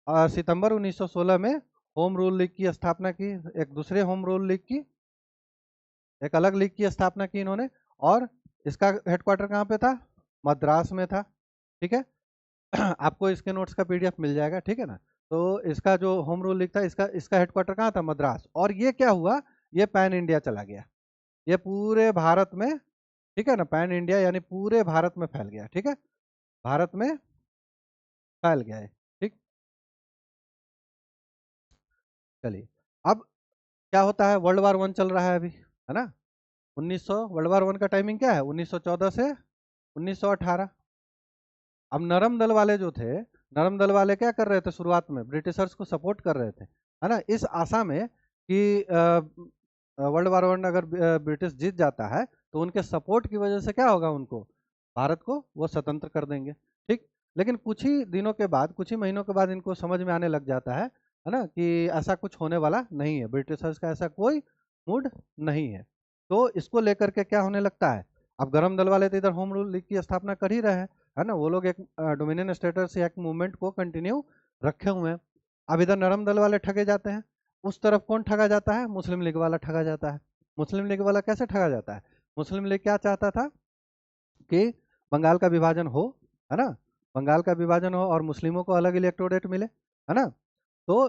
सितंबर 1916 में होम रूल लीग की स्थापना की, एक दूसरे होम रूल लीग की, एक अलग लीग की स्थापना की इन्होंने। और इसका हेडक्वार्टर कहाँ पे था, मद्रास में था। ठीक है आपको इसके नोट्स का पीडीएफ मिल जाएगा, ठीक है ना। तो इसका जो होम रूल लीग था, इसका इसका हेडक्वार्टर कहाँ था, मद्रास। और ये क्या हुआ, ये पैन इंडिया चला गया, ये पूरे भारत में, ठीक है ना, पैन इंडिया यानी पूरे भारत में फैल गया। ठीक है, भारत में फैल गया है। ठीक, चलिए, अब क्या होता है, वर्ल्ड वार वन चल रहा है अभी, है ना। 1900 वर्ल्ड वार वन का टाइमिंग क्या है, 1914 से 1918। अब नरम दल वाले जो थे, नरम दल वाले क्या कर रहे थे, शुरुआत में ब्रिटिशर्स को सपोर्ट कर रहे थे, है ना, इस आशा में कि वर्ल्ड वार वन अगर ब्रिटिश जीत जाता है तो उनके सपोर्ट की वजह से क्या होगा, उनको, भारत को वो स्वतंत्र कर देंगे। ठीक, लेकिन कुछ ही दिनों के बाद, कुछ ही महीनों के बाद इनको समझ में आने लग जाता है ना, कि ऐसा कुछ होने वाला नहीं है, ब्रिटिशर्स का ऐसा कोई मूड नहीं है। तो इसको लेकर के क्या होने लगता है, अब गरम दल वाले तो इधर होम रूल लीग की स्थापना कर ही रहे हैं, है ना, वो लोग एक डोमिनियन स्टेटस या एक मूवमेंट को कंटिन्यू रखे हुए हैं। अब इधर नरम दल वाले ठगे जाते हैं, उस तरफ कौन ठगा जाता है, मुस्लिम लीग वाला ठगा जाता है। मुस्लिम लीग वाला कैसे ठगा जाता है, मुस्लिम लीग क्या चाहता था कि बंगाल का विभाजन हो, है ना, बंगाल का विभाजन हो और मुस्लिमों को अलग इलेक्टोरेट मिले, है ना। तो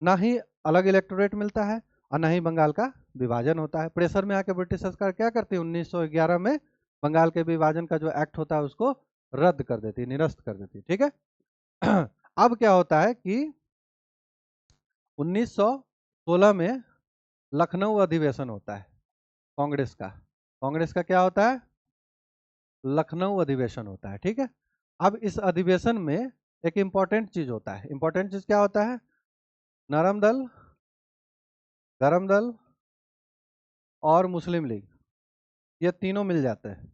ना ही अलग इलेक्टोरेट मिलता है और ना ही बंगाल का विभाजन होता है। प्रेशर में आके ब्रिटिश सरकार क्या करती है, 1911 में बंगाल के विभाजन का जो एक्ट होता है उसको रद्द कर देती, निरस्त कर देती। ठीक है अब क्या होता है कि 1916 में लखनऊ अधिवेशन होता है कांग्रेस का। कांग्रेस का क्या होता है, लखनऊ अधिवेशन होता है। ठीक है, अब इस अधिवेशन में एक इम्पॉर्टेंट चीज होता है। इम्पॉर्टेंट चीज क्या होता है? नरम दल, गरम दल और मुस्लिम लीग, ये तीनों मिल जाते हैं।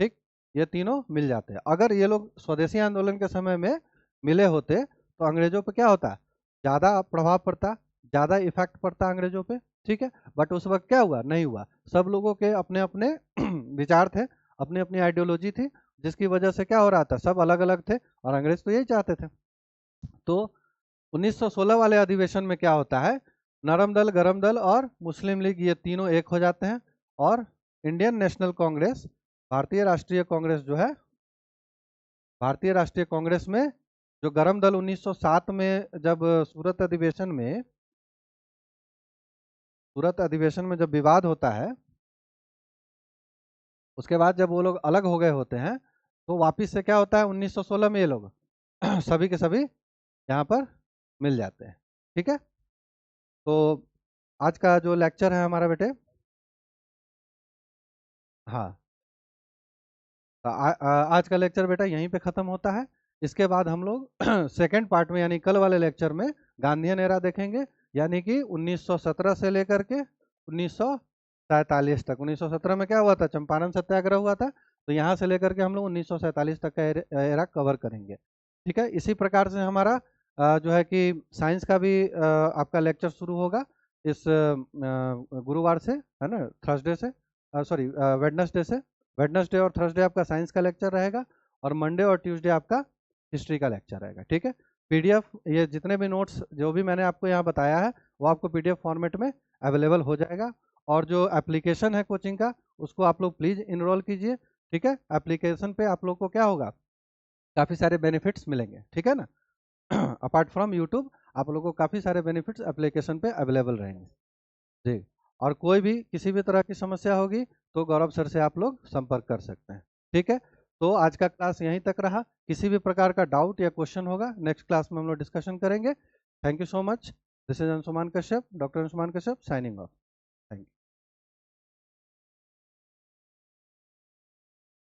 ठीक, ये तीनों मिल जाते हैं। अगर ये लोग स्वदेशी आंदोलन के समय में मिले होते तो अंग्रेजों पे क्या होता? ज्यादा प्रभाव पड़ता, ज्यादा इफेक्ट पड़ता अंग्रेजों पे। ठीक है, बट उस वक्त क्या हुआ? नहीं हुआ। सब लोगों के अपने अपने विचार थे, अपनी अपनी आइडियोलॉजी थी, जिसकी वजह से क्या हो रहा था? सब अलग अलग थे और अंग्रेज तो यही चाहते थे। तो 1916 वाले अधिवेशन में क्या होता है? नरम दल, गरम दल और मुस्लिम लीग ये तीनों एक हो जाते हैं और इंडियन नेशनल कांग्रेस, भारतीय राष्ट्रीय कांग्रेस जो है, भारतीय राष्ट्रीय कांग्रेस में जो गरम दल 1907 में जब सूरत अधिवेशन में जब विवाद होता है, उसके बाद जब वो लोग अलग हो गए होते हैं तो वापिस से क्या होता है? 1916 में ये लोग सभी के सभी यहाँ पर मिल जाते हैं। ठीक है, तो आज का जो लेक्चर है हमारा बेटे, हाँ, आज का लेक्चर बेटा यहीं पे ख़त्म होता है। इसके बाद हम लोग सेकेंड पार्ट में यानी कल वाले लेक्चर में गांधीयन एरा देखेंगे, यानी कि 1917 से लेकर के 1947 तक। 1917 में क्या हुआ था? चंपारण सत्याग्रह हुआ था। तो यहाँ से लेकर के हम लोग 1947 तक का एरा कवर करेंगे। ठीक है, इसी प्रकार से हमारा जो है कि साइंस का भी आपका लेक्चर शुरू होगा इस गुरुवार से, है ना, थर्सडे से, सॉरी वेडनेसडे से। वेडनेसडे और थर्सडे आपका साइंस का लेक्चर रहेगा और मंडे और ट्यूसडे आपका हिस्ट्री का लेक्चर रहेगा। ठीक है, पीडीएफ, ये जितने भी नोट्स जो भी मैंने आपको यहाँ बताया है वो आपको पीडीएफ फॉर्मेट में अवेलेबल हो जाएगा। और जो एप्लीकेशन है कोचिंग का, उसको आप लोग प्लीज़ इनरोल कीजिए। ठीक है, एप्लीकेशन पे आप लोग को क्या होगा? काफ़ी सारे बेनिफिट्स मिलेंगे। ठीक है ना, अपार्ट फ्रॉम यूट्यूब आप लोगों को काफ़ी सारे बेनिफिट्स एप्लीकेशन पे अवेलेबल रहेंगे जी। और कोई भी किसी भी तरह की समस्या होगी तो गौरव सर से आप लोग संपर्क कर सकते हैं। ठीक है, तो आज का क्लास यहीं तक रहा। किसी भी प्रकार का डाउट या क्वेश्चन होगा नेक्स्ट क्लास में हम लोग डिस्कशन करेंगे। Thank you so much. This is Anshuman Kashyap, doctor Anshuman Kashyap, signing off.